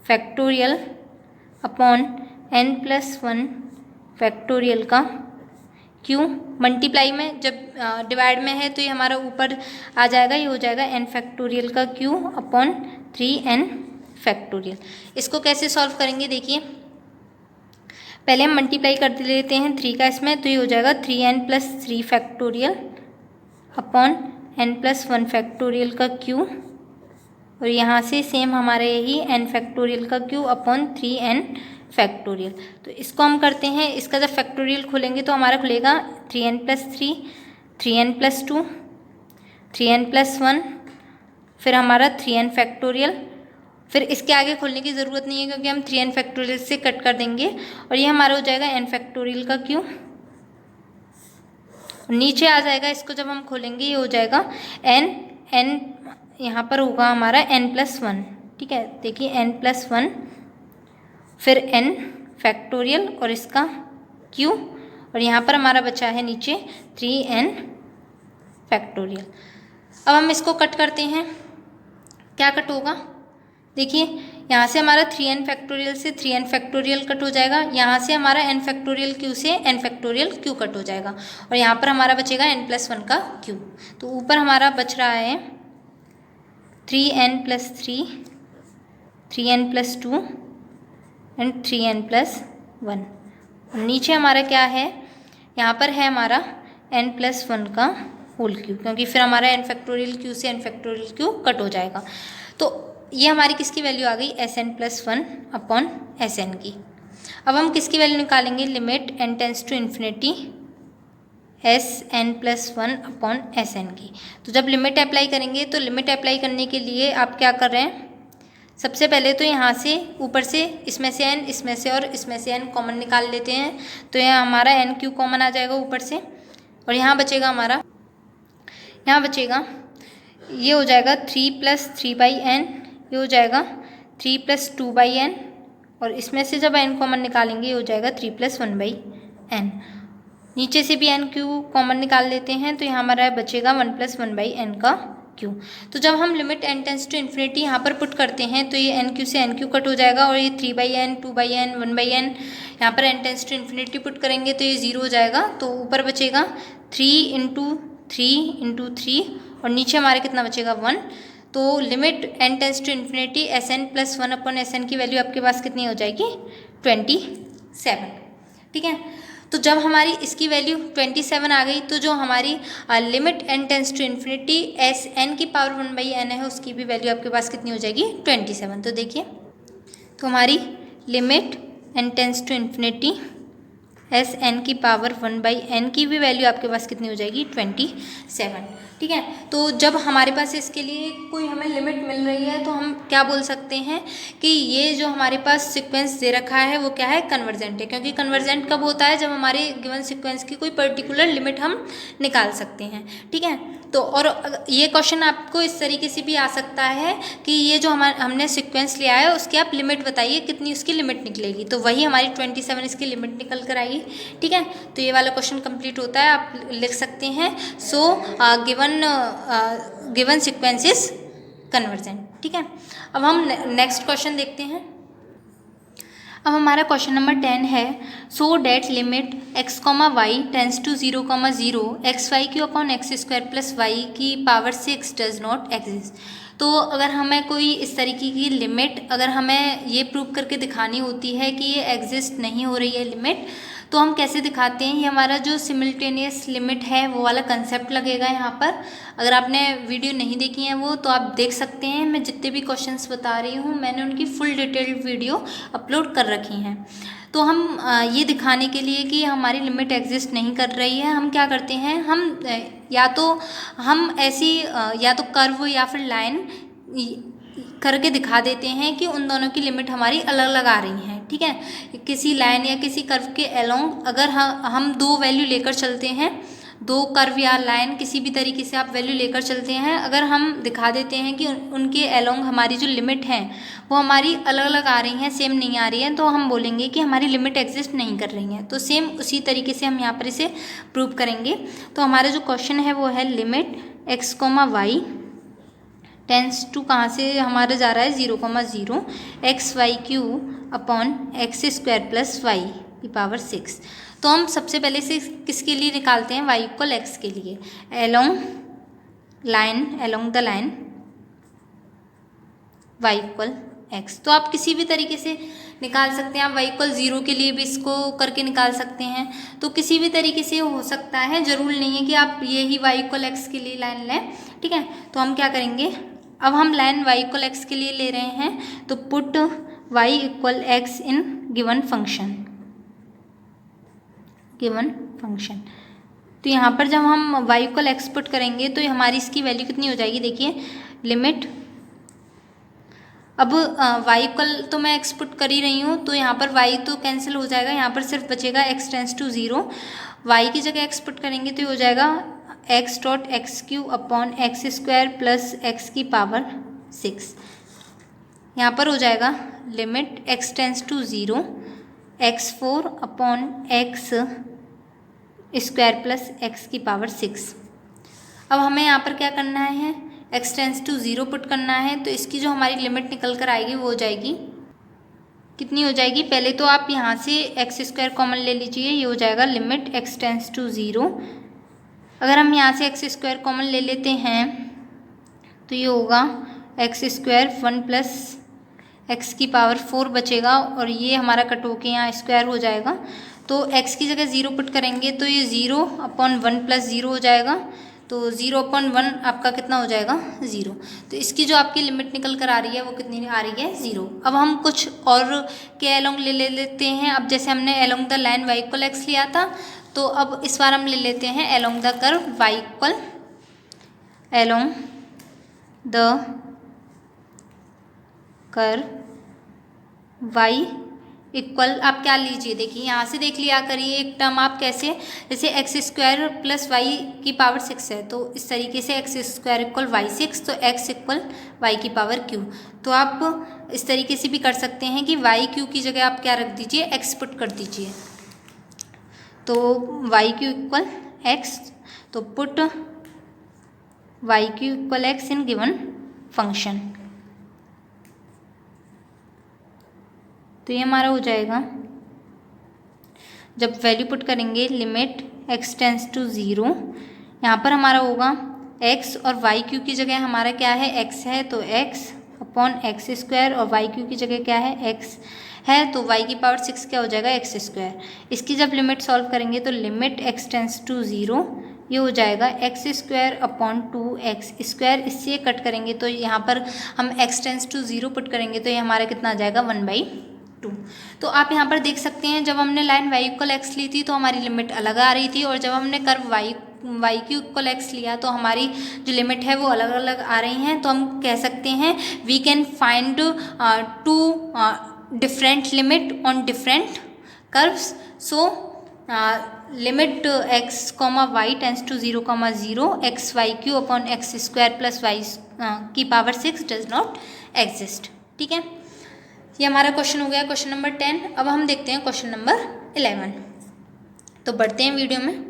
Speaker 1: factorial upon n plus 1 factorial का q। मल्टीप्लाई में जब डिवाइड में है तो ये हमारा ऊपर आ जाएगा, ये हो जाएगा n फैक्टोरियल का q अपॉन 3n फैक्टोरियल। इसको कैसे सॉल्व करेंगे देखिए, पहले हम मल्टीप्लाई कर लेते हैं 3 का इसमें, तो ये हो जाएगा 3n+3 factorial upon n+1 factorial का क्यू, और यहाँ से सेम हमारा यही n फैक्टोरियल का क्यू अपॉन 3n फैक्टोरियल। तो इसको हम करते हैं, इसका जब फैक्टोरियल खोलेंगे तो हमारा खुलेगा 3n+3, 3n+2, 3n+1, फिर हमारा 3n फैक्टोरियल। फिर इसके आगे खोलने की ज़रूरत नहीं है क्योंकि हम 3n फैक्टोरियल से कट कर देंगे, और ये हमारा हो जाएगा n फैक्टोरियल का क्यू। नीचे आ जाएगा, इसको जब हम खोलेंगे ये हो जाएगा n यहाँ पर होगा हमारा n+1, ठीक है। देखिए n+1, फिर n फैक्टोरियल और इसका q, और यहाँ पर हमारा बचा है नीचे 3n फैक्टोरियल। अब हम इसको कट करते हैं, क्या कट होगा देखिए, यहाँ से हमारा 3n फैक्टोरियल से 3n फैक्टोरियल कट हो जाएगा, यहाँ से हमारा n फैक्टोरियल q से n फैक्टोरियल q कट हो जाएगा, और यहाँ पर हमारा बचेगा n+1 का q। तो ऊपर हमारा बच रहा है 3n+3, 3n+2 एंड 3n+1, और नीचे हमारा क्या है, यहाँ पर है हमारा n+1 का होल क्यू, क्योंकि फिर हमारा n फैक्टोरियल q से n फैक्टोरियल q कट हो जाएगा। तो ये हमारी किसकी वैल्यू आ गई, Sn+1 अपॉन Sn की। अब हम किसकी वैल्यू निकालेंगे, limit n tends to infinity Sn+1 upon Sn की। तो जब लिमिट अप्लाई करेंगे, तो लिमिट अप्लाई करने के लिए आप क्या कर रहे हैं, सबसे पहले तो यहाँ से ऊपर से इसमें से n, इसमें से और इसमें से n कॉमन निकाल लेते हैं, तो यहाँ हमारा n³ कॉमन आ जाएगा ऊपर से, और यहाँ बचेगा हमारा, यहाँ बचेगा ये हो जाएगा 3+3/n, ये हो जाएगा 3+2/n, और इसमें से जब n कॉमन निकालेंगे ये हो जाएगा 3+1/n। नीचे से भी n³ कॉमन निकाल लेते हैं, तो यहाँ हमारा बचेगा 1+1/n का q। तो जब हम limit n tends to infinity यहाँ पर पुट करते हैं, तो ये n³ से n³ कट हो जाएगा, और ये 3/n, 2/n, 1/n, यहाँ पर n tends to infinity put करेंगे तो ये 0 हो जाएगा। तो ऊपर बचेगा 3 × 3 × 3, और नीचे हमारे कितना बचेगा 1। तो limit n tends to infinity Sn+1 upon Sn की वैल्यू आपके पास कितनी हो जाएगी, 27, ठीक है। तो जब हमारी इसकी वैल्यू 27 आ गई, तो जो हमारी limit n tends to infinity Sn की पावर 1/n है, उसकी भी वैल्यू आपके पास कितनी हो जाएगी, 27। तो देखिए, तो हमारी limit n tends to infinity Sn की पावर 1/n की भी वैल्यू आपके पास कितनी हो जाएगी, 27, ठीक है। तो जब हमारे पास इसके लिए कोई हमें लिमिट मिल रही है, तो हम क्या बोल सकते हैं कि ये जो हमारे पास सीक्वेंस दे रखा है वो क्या है, कन्वर्जेंट है, क्योंकि कन्वर्जेंट कब होता है, जब हमारे गिवन सीक्वेंस की कोई पर्टिकुलर लिमिट हम निकाल सकते हैं, ठीक है। तो और ये क्वेश्चन आपको इस तरीके से भी आ सकता है कि ये जो हमने सीक्वेंस लिया है उसकी आप लिमिट बताइए, कितनी उसकी लिमिट निकलेगी, तो वही हमारी 27 इसकी लिमिट निकल कर आएगी, ठीक है। तो ये वाला क्वेश्चन कंप्लीट होता है, आप लिख सकते हैं so given sequence is convergent, ठीक है। अब हम नेक्स्ट क्वेश्चन देखते हैं। अब हमारा क्वेश्चन नंबर 10 है, so that limit x, y tends to 0, 0 xy³ upon x² plus y की पावर 6 डज नॉट एग्जिस्ट। तो अगर हमें कोई इस तरीके की लिमिट, अगर हमें ये प्रूव करके दिखानी होती है कि ये एग्जिस्ट नहीं हो रही है लिमिट, तो हम कैसे दिखाते हैं, ये हमारा जो सिमिल्टेनियस लिमिट है वो वाला कंसेप्ट लगेगा यहाँ पर। अगर आपने वीडियो नहीं देखी है वो, तो आप देख सकते हैं, मैं जितने भी क्वेश्चंस बता रही हूँ मैंने उनकी फुल डिटेल्ड वीडियो अपलोड कर रखी हैं। तो हम ये दिखाने के लिए कि हमारी लिमिट एग्जिस्ट नहीं कर रही है, हम क्या करते हैं, हम या तो हम ऐसी या तो कर्व या फिर लाइन करके दिखा देते हैं कि उन दोनों की लिमिट हमारी अलग अलग आ रही हैं, ठीक है। किसी लाइन या किसी कर्व के अलोंग अगर हम दो वैल्यू लेकर चलते हैं, दो कर्व या लाइन किसी भी तरीके से आप वैल्यू लेकर चलते हैं, अगर हम दिखा देते हैं कि उनके अलोंग हमारी जो लिमिट है वो हमारी अलग अलग आ रही हैं, सेम नहीं आ रही हैं, तो हम बोलेंगे कि हमारी लिमिट एग्जिस्ट नहीं कर रही हैं। तो सेम उसी तरीके से हम यहाँ पर इसे प्रूव करेंगे। तो हमारा जो क्वेश्चन है वो है limit x, y tends to कहाँ से हमारा जा रहा है 0, 0 xy³ upon x² plus y की पावर 6। तो हम सबसे पहले से किसके लिए निकालते हैं, y = x के लिए, along the line y = x. तो आप किसी भी तरीके से निकाल सकते हैं, आप y इक्वल 0 के लिए भी इसको करके निकाल सकते हैं। तो किसी भी तरीके से हो सकता है, जरूर नहीं है कि आप यही y इक्वल एक्स के लिए लाइन लें, ठीक है। तो हम क्या करेंगे, अब हम लाइन y इक्वल एक्स के लिए ले रहे हैं, तो put y equal x in given function, तो यहाँ पर जब हम y इक्वल एक्स पुट करेंगे तो हमारी इसकी वैल्यू कितनी हो जाएगी, देखिए लिमिट, अब y इक्वल तो मैं एक्स पुट कर ही रही हूँ, तो यहाँ पर y तो कैंसिल हो जाएगा, यहाँ पर सिर्फ बचेगा x टेंस टू 0, y की जगह x पुट करेंगे तो ये हो जाएगा x dot x cube upon x square plus x की पावर 6। यहाँ पर हो जाएगा limit x tends to 0 x4 upon x square plus x की पावर 6। अब हमें यहाँ पर क्या करना है, x टेंस टू 0 पुट करना है, तो इसकी जो हमारी लिमिट निकल कर आएगी वो हो जाएगी, कितनी हो जाएगी, पहले तो आप यहाँ से एक्स स्क्वायर कॉमन ले लीजिए, ये हो जाएगा लिमिट x टेंस टू 0। अगर हम यहाँ से एक्स स्क्वायर कॉमन ले लेते हैं तो ये होगा एक्स स्क्वायर 1 प्लस एक्स की पावर 4 बचेगा, और ये हमारा कट होके यहाँ स्क्वायर हो जाएगा। तो x की जगह 0 पुट करेंगे तो ये 0 अपॉन 1 प्लस 0 हो जाएगा, तो 0 अपॉन 1 आपका कितना हो जाएगा, 0। तो इसकी जो आपकी लिमिट निकल कर आ रही है वो कितनी आ रही है, 0। अब हम कुछ और के एलोंग ले लेते हैं। अब जैसे हमने along the line y equal x लिया था, तो अब इस बार हम ले लेते हैं along the curve y equal, along the curve y equal, आप क्या लीजिए, देखिए यहाँ से देख लिया करिए एक टर्म आप कैसे, जैसे एक्स स्क्वायर प्लस वाई की पावर 6 है, तो इस तरीके से एक्स स्क्वायर इक्वल वाई 6, तो एक्स इक्वल वाई की पावर क्यू। तो आप इस तरीके से भी कर सकते हैं कि वाई क्यू की जगह आप क्या रख दीजिए, एक्स पुट कर दीजिए, तो वाई क्यू इक्वल एक्स, तो put y cube equal x in given function, तो ये हमारा हो जाएगा, जब वैल्यू पुट करेंगे लिमिट x टेंस टू 0, यहाँ पर हमारा होगा x और वाई क्यू की जगह हमारा क्या है, x है, तो x अपॉन एक्स स्क्वायर, और वाई क्यू की जगह क्या है, x है, तो y की पावर 6 क्या हो जाएगा, एक्स स्क्वायर। इसकी जब लिमिट सॉल्व करेंगे तो लिमिट x टेंस टू 0, ये हो जाएगा x square upon 2x square, इससे कट करेंगे तो यहाँ पर हम x टेंस टू 0 पुट करेंगे तो ये हमारा कितना आ जाएगा, 1/2। तो आप यहाँ पर देख सकते हैं, जब हमने लाइन y इक्वल एक्स ली थी तो हमारी लिमिट अलग आ रही थी, और जब हमने curve y Q equal x लिया तो हमारी जो लिमिट है वो अलग अलग आ रही हैं। तो हम कह सकते हैं we can find two different limit on different curves. So limit x comma y tends to 0 comma 0 x y cube upon x square plus y की पावर 6 डज नॉट एग्जिस्ट। ठीक है, ये हमारा क्वेश्चन हो गया क्वेश्चन नंबर 10। अब हम देखते हैं क्वेश्चन नंबर 11। तो बढ़ते हैं वीडियो में।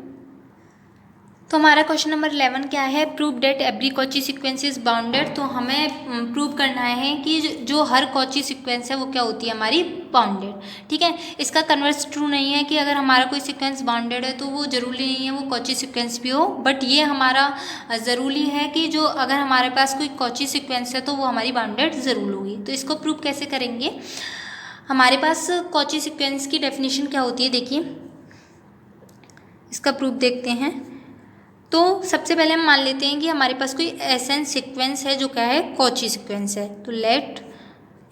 Speaker 1: तो हमारा क्वेश्चन नंबर 11 क्या है, prove that every Cauchy sequence is bounded. तो हमें प्रूव करना है कि जो हर कॉची सीक्वेंस है वो क्या होती है, हमारी बाउंडेड। ठीक है, इसका कन्वर्स ट्रू नहीं है कि अगर हमारा कोई सीक्वेंस बाउंडेड है तो वो ज़रूरी नहीं है वो कॉची सीक्वेंस भी हो, बट ये हमारा ज़रूरी है कि जो अगर हमारे पास कोई कॉची सीक्वेंस है तो वो हमारी बाउंडेड ज़रूर होगी। तो इसको प्रूव कैसे करेंगे, हमारे पास कॉची सीक्वेंस की डेफिनेशन क्या होती है, देखिए इसका प्रूफ देखते हैं। तो सबसे पहले हम मान लेते हैं कि हमारे पास कोई एसएन सीक्वेंस है जो क्या है, कॉची सीक्वेंस है। तो let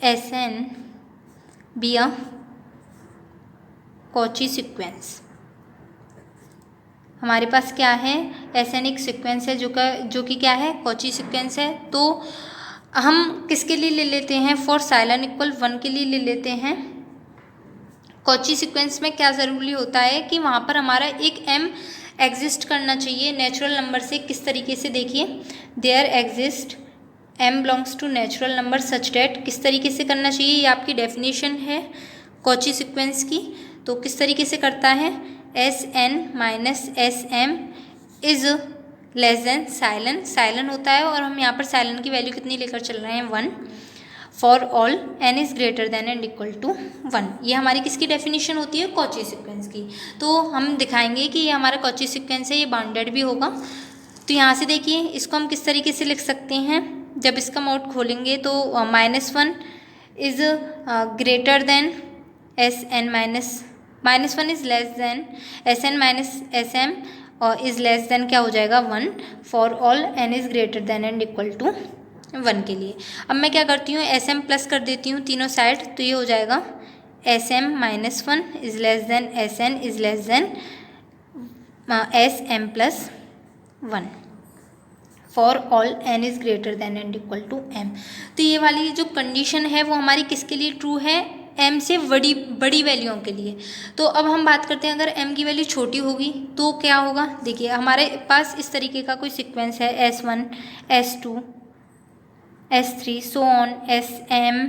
Speaker 1: s n be a Cauchy sequence. हमारे पास क्या है, एसएन एक सीक्वेंस है जो कि क्या है, कॉची सीक्वेंस है। तो हम किसके लिए ले लेते हैं, फॉर साइलन इक्वल 1 के लिए ले लेते हैं। कॉची सीक्वेंस में क्या ज़रूरी होता है कि वहाँ पर हमारा एक m एग्जिस्ट करना चाहिए नेचुरल नंबर से। किस तरीके से, देखिए there exist m belongs to natural number such that, किस तरीके से करना चाहिए, ये आपकी डेफिनेशन है कॉची सीक्वेंस की। तो किस तरीके से करता है, Sn minus Sm is less then साइलन, साइलन होता है और हम यहाँ पर साइलन की वैल्यू कितनी लेकर चल रहे हैं, 1। For all n is greater than and equal to 1, ये हमारी किसकी डेफिनेशन होती है, कॉची सीक्वेंस की। तो हम दिखाएंगे कि ये हमारा कॉची सीक्वेंस है, ये बाउंडेड भी होगा। तो यहाँ से देखिए इसको हम किस तरीके से लिख सकते हैं, जब इसका मोड खोलेंगे तो -1 is greater than s n minus one is less than s n minus s m और इज़ लेस देन क्या हो जाएगा 1 for all n is greater than and equal to 1 के लिए। अब मैं क्या करती हूँ, एस एम प्लस कर देती हूँ तीनों साइड, तो ये हो जाएगा s m minus one is less than s n is less than s m plus 1 for all n is greater than and equal to m. तो ये वाली जो कंडीशन है वो हमारी किसके लिए ट्रू है, m से बड़ी वैल्यूओं के लिए। तो अब हम बात करते हैं अगर m की वैल्यू छोटी होगी तो क्या होगा। देखिए हमारे पास इस तरीके का कोई सीक्वेंस है S1 S2 S3 so on SM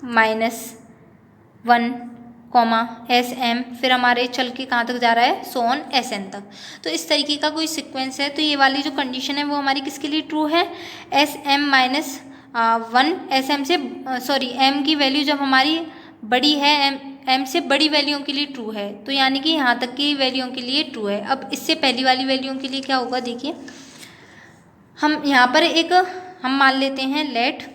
Speaker 1: -1 SM, फिर हमारे चल के कहाँ तक जा रहा है, सो ऑन SN तक। तो इस तरीके का कोई सीक्वेंस है, तो ये वाली जो कंडीशन है वो हमारी किसके लिए ट्रू है, SM -1 SM से m की वैल्यू जब हमारी बड़ी है m से बड़ी वैल्यूओं के लिए ट्रू है, तो यानी कि यहाँ तक की वैल्यूओं के लिए ट्रू है। अब इससे पहली वाली वैल्यूओं के लिए क्या होगा, देखिए हम यहाँ पर हम मान लेते हैं लेट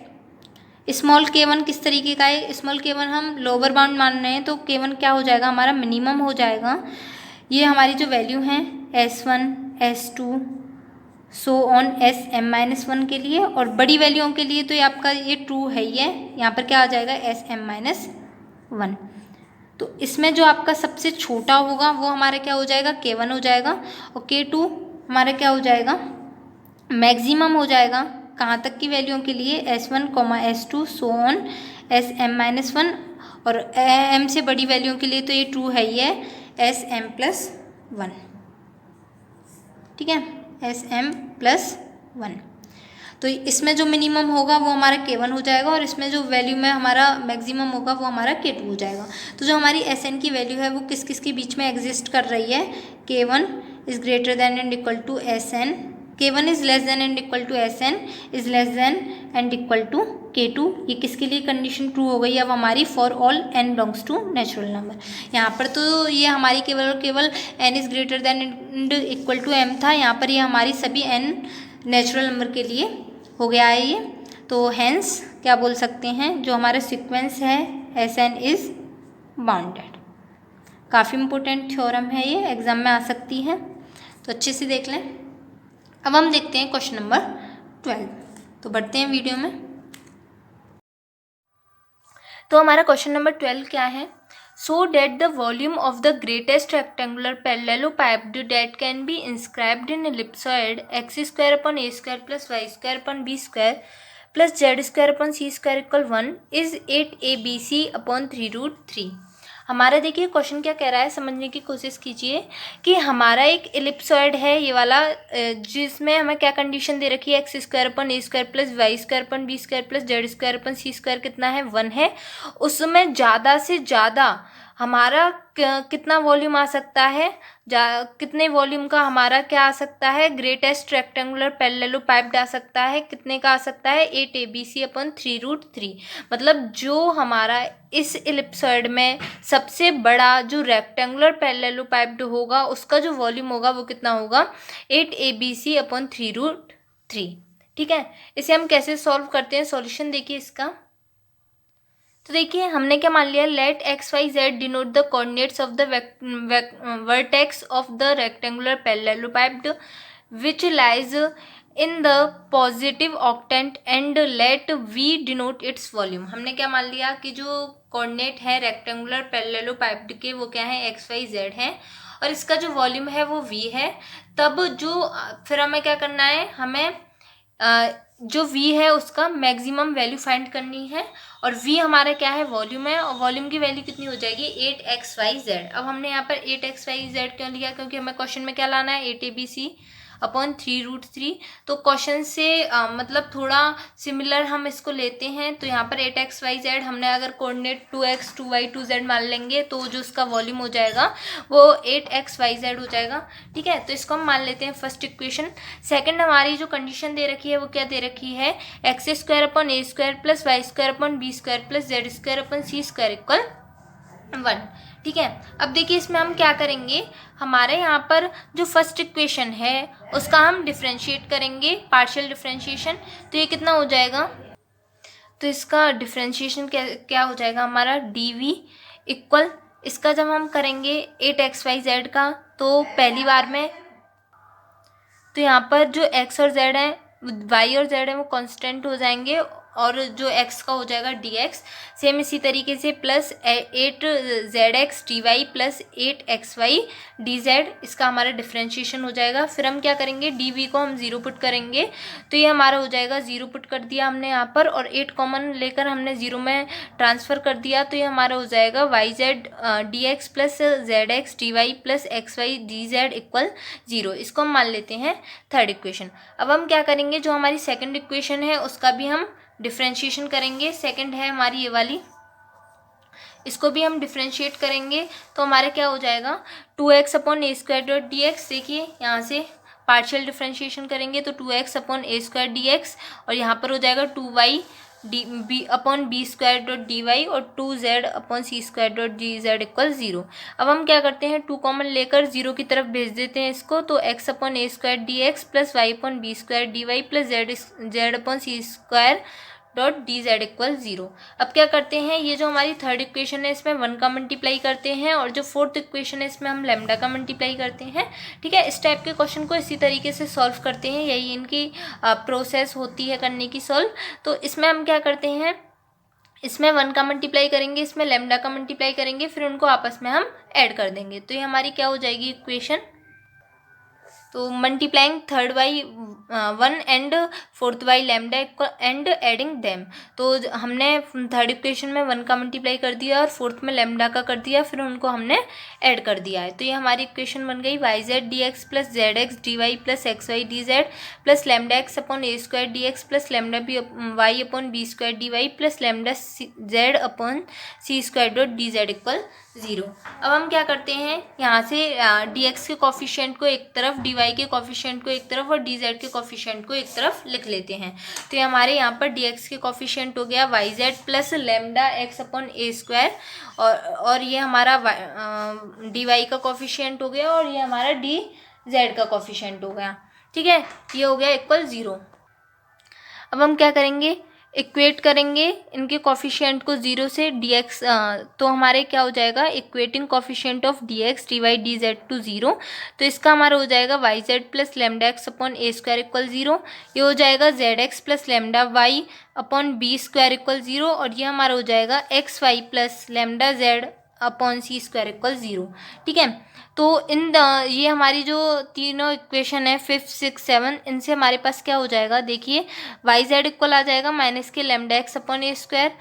Speaker 1: स्मॉल k1 किस तरीके का है, स्मॉल k1 हम लोअर बाउंड मान रहे हैं, तो k1 क्या हो जाएगा, हमारा मिनिमम हो जाएगा। ये हमारी जो वैल्यू हैं S1 S2 so on SM-1 के लिए, और बड़ी वैल्यूओं के लिए तो ये आपका ये ट्रू है ही है, यहाँ पर क्या आ जाएगा SM-1। तो इसमें जो आपका सबसे छोटा होगा वो हमारा क्या हो जाएगा, k1 हो जाएगा, और k2 हमारा क्या हो जाएगा, मैक्सिमम हो जाएगा। कहाँ तक की वैल्यूओं के लिए, S1, S2 so on SM-1, और m से बड़ी वैल्यूओं के लिए तो ये ट्रू है ही है SM+1, ठीक है, SM+1। तो इसमें जो मिनिमम होगा वो हमारा k1 हो जाएगा, और इसमें जो वैल्यू में हमारा मैक्सिमम होगा वो हमारा k2 हो जाएगा। तो जो हमारी SN की वैल्यू है वो किस किस के बीच में एग्जिस्ट कर रही है, k1 is greater than and equal to SN, k1 is less than and equal to SN is less than and equal to k2। ये किसके लिए कंडीशन ट्रू हो गई अब हमारी, for all n belongs to natural number. यहाँ पर तो ये हमारी केवल और केवल n is greater than and equal to m था, यहाँ पर ये हमारी सभी n नेचुरल नंबर के लिए हो गया है ये। तो हैंस क्या बोल सकते हैं, जो हमारा सीक्वेंस है SN इज़ बाउंडेड। काफ़ी इंपॉर्टेंट थ्योरम है ये, एग्जाम में आ सकती है, तो अच्छे से देख लें। अब हम देखते हैं क्वेश्चन नंबर 12, तो बढ़ते हैं वीडियो में। तो हमारा क्वेश्चन नंबर 12 क्या है, show that the volume of the greatest rectangular parallelepiped that can be inscribed in ellipsoid x² upon a² plus y² upon b² plus z² upon c² equal 1 is 8abc upon 3√3। हमारा देखिए question क्या कह रहा है, समझने की कोशिश कीजिए कि हमारा एक एलिप्सॉइड है ये वाला, जिसमें हमें क्या कंडीशन दे रखी है, x² upon a² plus y² upon b² plus z² upon c² कितना है, 1 है। उसमें ज़्यादा से ज़्यादा हमारा कितना वॉल्यूम आ सकता है, कितने वॉल्यूम का हमारा क्या आ सकता है, ग्रेटेस्ट रेक्टेंगुलर पैरेललोपाइप्ड आ सकता है, कितने का आ सकता है, 8abc अपॉन 3√3। मतलब जो हमारा इस एलिप्सॉइड में सबसे बड़ा जो रेक्टेंगुलर पैरेललोपाइप्ड होगा उसका जो वॉल्यूम होगा वो कितना होगा, 8abc अपॉन 3√3। ठीक है, इसे हम कैसे सॉल्व करते हैं, सॉल्यूशन देखिए इसका। तो देखिए हमने क्या मान लिया, let x y z denote the coordinates of the vertex of the rectangular parallelepiped which lies in the positive octant and let v denote its volume. हमने क्या मान लिया कि जो कोऑर्डिनेट है रेक्टेंगुलर पैरेललोपाइप्ड के वो क्या है, x y z है, और इसका जो वॉल्यूम है वो v है। तब जो फिर हमें क्या करना है, हमें जो v है उसका मैक्सिमम वैल्यू फाइंड करनी है, और v हमारा क्या है, वॉल्यूम है, और वॉल्यूम की वैल्यू कितनी हो जाएगी, 8xyz। अब हमने यहाँ पर 8xyz क्यों लिया, क्योंकि हमें क्वेश्चन में क्या लाना है, 8abc अपॉन 3√3। तो क्वेश्चन से मतलब थोड़ा सिमिलर हम इसको लेते हैं। तो यहाँ पर 8xyz हमने अगर कोऑर्डिनेट 2x 2y 2z मान लेंगे तो जो उसका वॉल्यूम हो जाएगा वो 8xyz हो जाएगा। ठीक है, तो इसको हम मान लेते हैं फर्स्ट इक्वेशन। सेकंड हमारी जो कंडीशन दे रखी है वो क्या दे रखी है, x² upon a² plus y² upon b² plus z² upon c² equal 1। ठीक है, अब देखिए इसमें हम क्या करेंगे, हमारे यहाँ पर जो फर्स्ट इक्वेशन है उसका हम डिफ्रेंशिएट करेंगे, पार्शियल डिफ्रेंशिएशन। तो ये कितना हो जाएगा, तो इसका डिफ्रेंशिएशन क्या हो जाएगा हमारा, डी इक्वल, इसका जब हम करेंगे 8xyz का, तो पहली बार में तो यहाँ पर जो x और z है, y और z है, वो कांस्टेंट हो जाएंगे और जो x का हो जाएगा dx। सेम इसी तरीके से plus 8zx dy plus 8xy dz, इसका हमारा डिफ्रेंशिएशन हो जाएगा। फिर हम क्या करेंगे, dv को हम 0 पुट करेंगे, तो ये हमारा हो जाएगा 0 पुट कर दिया हमने यहाँ पर, और 8 कॉमन लेकर हमने 0 में ट्रांसफ़र कर दिया, तो ये हमारा हो जाएगा yz dx plus zx dy plus xy dz equal 0। इसको हम मान लेते हैं थर्ड इक्वेशन। अब हम क्या करेंगे, जो हमारी सेकंड इक्वेशन है उसका भी हम डिफ्रेंशिएशन करेंगे। सेकंड है हमारी ये वाली, इसको भी हम डिफ्रेंशिएट करेंगे, तो हमारा क्या हो जाएगा 2x upon a square dot D x. देखिए यहाँ से पार्शियल डिफ्रेंशिएशन करेंगे तो 2x upon a square d x, और यहाँ पर हो जाएगा 2y b upon b square dot d y और 2z upon c square dot d z equal 0। अब हम क्या करते हैं, 2 कॉमन लेकर 0 की तरफ भेज देते हैं इसको, तो x upon a square d x plus y upon b square d y plus z upon c square dot d z equal 0। अब क्या करते हैं, ये जो हमारी थर्ड इक्वेशन है इसमें 1 का मल्टीप्लाई करते हैं, और जो फोर्थ इक्वेशन है इसमें हम लैम्डा का मल्टीप्लाई करते हैं। ठीक है, इस टाइप के क्वेश्चन को इसी तरीके से सॉल्व करते हैं, यही इनकी प्रोसेस होती है करने की सॉल्व। तो इसमें हम क्या करते हैं, इसमें 1 का मल्टीप्लाई करेंगे, इसमें लैम्डा का मल्टीप्लाई करेंगे, फिर उनको आपस में हम ऐड कर देंगे, तो ये हमारी क्या हो जाएगी इक्वेशन। तो multiplying third by 1 and fourth by lambda and adding them, तो हमने थर्ड इक्वेशन में 1 का मल्टीप्लाई कर दिया और फोर्थ में लैम्डा का कर दिया, फिर उनको हमने ऐड कर दिया है, तो ये हमारी इक्वेशन बन गई y z d x plus z x d y plus x y d z plus lambda x upon a square d x plus lambda b y upon b square d y plus lambda z upon c square dot d z equal 0। अब हम क्या करते हैं, यहाँ से D X के coefficient को एक तरफ, डी वाई के कॉफिशिएंट को एक तरफ और डी जेड के कॉफिशिएंट को एक तरफ लिख लेते हैं। तो ये हमारे यहाँ पर डी एक्स के कॉफिशिएंट हो गया y z plus lambda x upon a square, और ये हमारा डी वाई का कॉफिशिएंट हो गया, और ये हमारा डी जेड का कॉफिशिएंट हो गया। ठीक है, ये हो गया इक्वल 0। अब हम क्या करेंगे, इक्वेट करेंगे इनके कॉफिशिएंट को 0 से dx, तो हमारे क्या हो जाएगा, equating coefficient of dx dy dz to 0, तो इसका हमारा हो जाएगा y z plus lambda x upon a square equal 0, ये हो जाएगा z x plus lambda y upon b square equal 0, और ये हमारा हो जाएगा x y plus lambda z upon c square equal 0। ठीक है, तो ये हमारी जो तीनों इक्वेशन है 5, 6, 7, इनसे हमारे पास क्या हो जाएगा, देखिए वाई जेड इक्वल आ जाएगा minus k lambda x upon a square,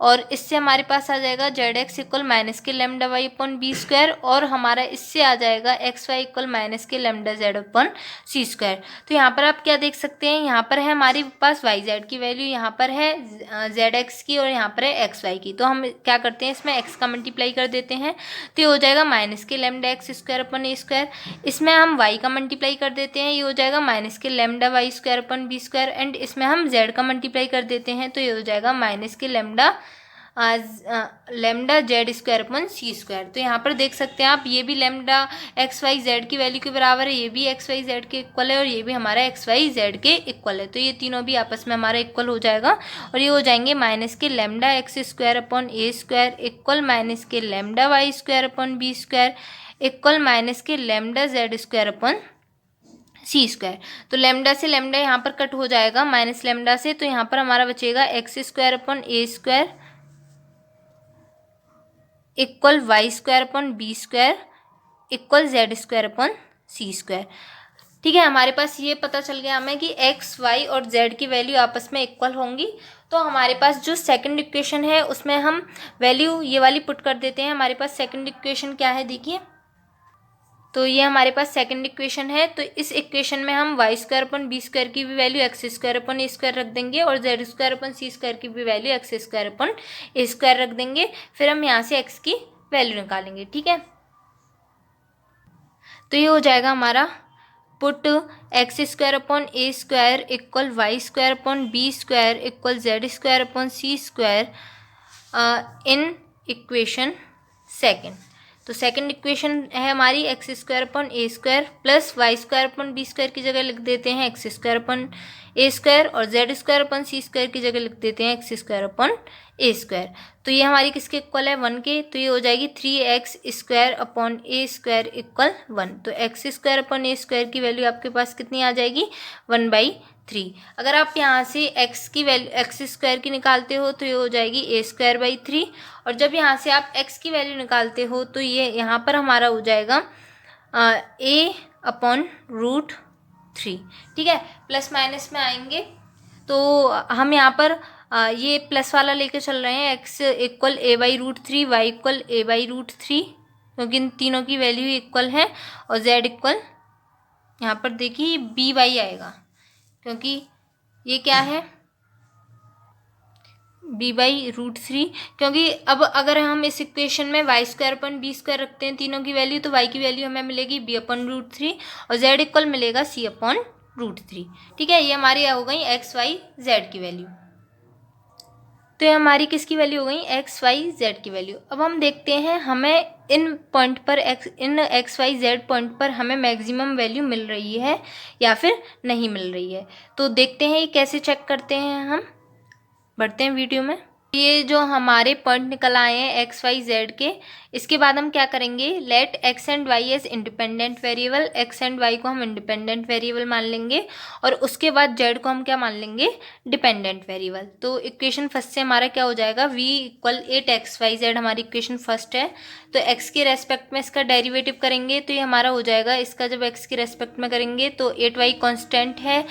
Speaker 1: और इससे हमारे पास आ जाएगा z x equal minus k lambda y upon b square, और हमारा इससे आ जाएगा x y equal minus k lambda z upon c square. तो यहाँ पर आप क्या देख सकते हैं, यहाँ पर है हमारे पास वाई जेड की वैल्यू, यहाँ पर है जेड एक्स की, और यहाँ पर है एक्स वाई की। तो हम क्या करते हैं, इसमें एक्स का मल्टीप्लाई कर देते हैं, तो ये हो जाएगा minus k lambda x square upon a square, इसमें हम वाई का मल्टीप्लाई कर देते हैं, ये हो जाएगा minus k lambda y square upon b square, and इसमें हम जेड का मल्टीप्लाई कर देते हैं, तो ये हो जाएगा minus k lambda z square upon c square. तो यहाँ पर देख सकते हैं आप, ये भी लैम्डा एक्स वाई जेड की वैल्यू के बराबर है, ये भी एक्स वाई जेड के इक्वल है, और ये भी हमारा एक्स वाई जेड के इक्वल है, तो ये तीनों भी आपस में हमारा इक्वल हो जाएगा, और ये हो जाएंगे minus k lambda x square upon a square equal minus k lambda y square upon b square equal minus k lambda z square upon c square. तो लैम्डा से लैम्डा यहाँ पर कट हो जाएगा माइनस लैम्डा से, तो यहाँ पर हमारा बचेगा x square upon a square equal y square upon b square equal z square upon c square. ठीक है, हमारे पास ये पता चल गया हमें कि एक्स वाई और जेड की वैल्यू आपस में इक्वल होंगी। तो हमारे पास जो सेकंड इक्वेशन है उसमें हम वैल्यू ये वाली पुट कर देते हैं। हमारे पास सेकंड इक्वेशन क्या है, देखिए, तो ये हमारे पास सेकंड इक्वेशन है, तो इस इक्वेशन में हम y square upon b square की भी value x square upon a square रख देंगे, और z square upon c square की भी value x square upon a square रख देंगे, फिर हम यहाँ से एक्स की वैल्यू निकालेंगे। ठीक है, तो ये हो जाएगा हमारा put x square upon a square equal y square upon b square equal z square upon c square in equation second. तो सेकंड इक्वेशन है हमारी x square upon a square plus y square upon b square की जगह लिख देते हैं x square upon a square, और z square upon c square की जगह लिख देते हैं x square upon a square. तो ये हमारी किसके इक्वल है, 1 के, तो ये हो जाएगी 3x square upon a square equal 1। तो x square upon a square की वैल्यू आपके पास कितनी आ जाएगी, 1/3। अगर आप यहाँ से x की वैल्यू एक्स स्क्वायर की निकालते हो तो ये हो जाएगी ए स्क्वायर बाई 3, और जब यहाँ से आप x की वैल्यू निकालते हो तो ये यहाँ पर हमारा हो जाएगा a अपॉन √3। ठीक है, प्लस माइनस में आएंगे तो हम यहाँ पर ये प्लस वाला लेके चल रहे हैं, x equal a/√3, y equal a/√3, क्योंकि इन तीनों की वैल्यू इक्वल है, और z इक्वल यहाँ पर देखिए b/y आएगा, क्योंकि ये क्या है b/√3, क्योंकि अब अगर हम इस इक्वेशन में y square upon b square रखते हैं तीनों की वैल्यू, तो y की वैल्यू हमें मिलेगी b/√3 और z इक्वल मिलेगा c/√3। ठीक है, ये हमारी हो गई x y z की वैल्यू। तो ये हमारी किसकी वैल्यू हो गई, एक्स वाई जेड की वैल्यू। अब हम देखते हैं हमें इन पॉइंट पर इन एक्स वाई जेड पॉइंट पर हमें मैक्सिमम वैल्यू मिल रही है या फिर नहीं मिल रही है। तो देखते हैं ये कैसे चेक करते हैं, हम बढ़ते हैं वीडियो में। ये जो हमारे पॉइंट निकल आए हैं एक्स वाई जेड के, इसके बाद हम क्या करेंगे, let x and y as independent variable, x and y को हम इंडिपेंडेंट वेरिएबल मान लेंगे, और उसके बाद जेड को हम क्या मान लेंगे, डिपेंडेंट वेरिएबल। तो इक्वेशन फर्स्ट से हमारा क्या हो जाएगा, v इक्वल 8xyz हमारी इक्वेशन फर्स्ट है। तो x के रेस्पेक्ट में इसका डेरिवेटिव करेंगे तो ये हमारा हो जाएगा, इसका जब x के रेस्पेक्ट में करेंगे तो 8y कॉन्स्टेंट है,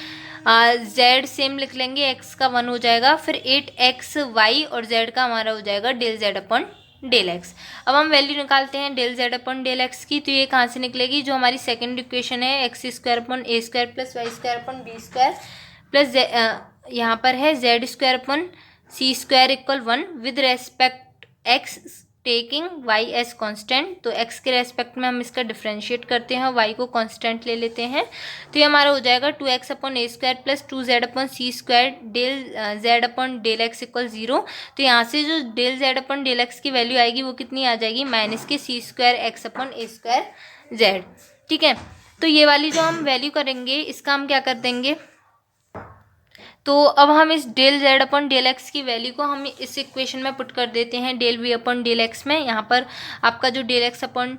Speaker 1: z सेम लिख लेंगे, x का 1 हो जाएगा, फिर 8xy और z का हमारा हो जाएगा del z upon del x. अब हम वैल्यू निकालते हैं del z upon del x की, तो ये कहाँ से निकलेगी, जो हमारी सेकंड इक्वेशन है x square upon a square plus y square upon b square plus यहाँ पर है z square upon c square equal 1 with respect x taking y as constant. तो एक्स के रेस्पेक्ट में हम इसका डिफ्रेंशिएट करते हैं, वाई को कॉन्स्टेंट ले लेते हैं, तो ये हमारा हो जाएगा 2x upon a square plus 2z upon c square del z upon del x equal 0। तो यहाँ से जो del z upon del x की वैल्यू आएगी वो कितनी आ जाएगी, माइनस के c square x upon a square z. ठीक है, तो ये वाली जो हम वैल्यू करेंगे इसका हम क्या कर देंगे, तो अब हम इस del z upon del x की वैल्यू को हम इस इक्वेशन में पुट कर देते हैं del v upon del x में। यहाँ पर आपका जो del x upon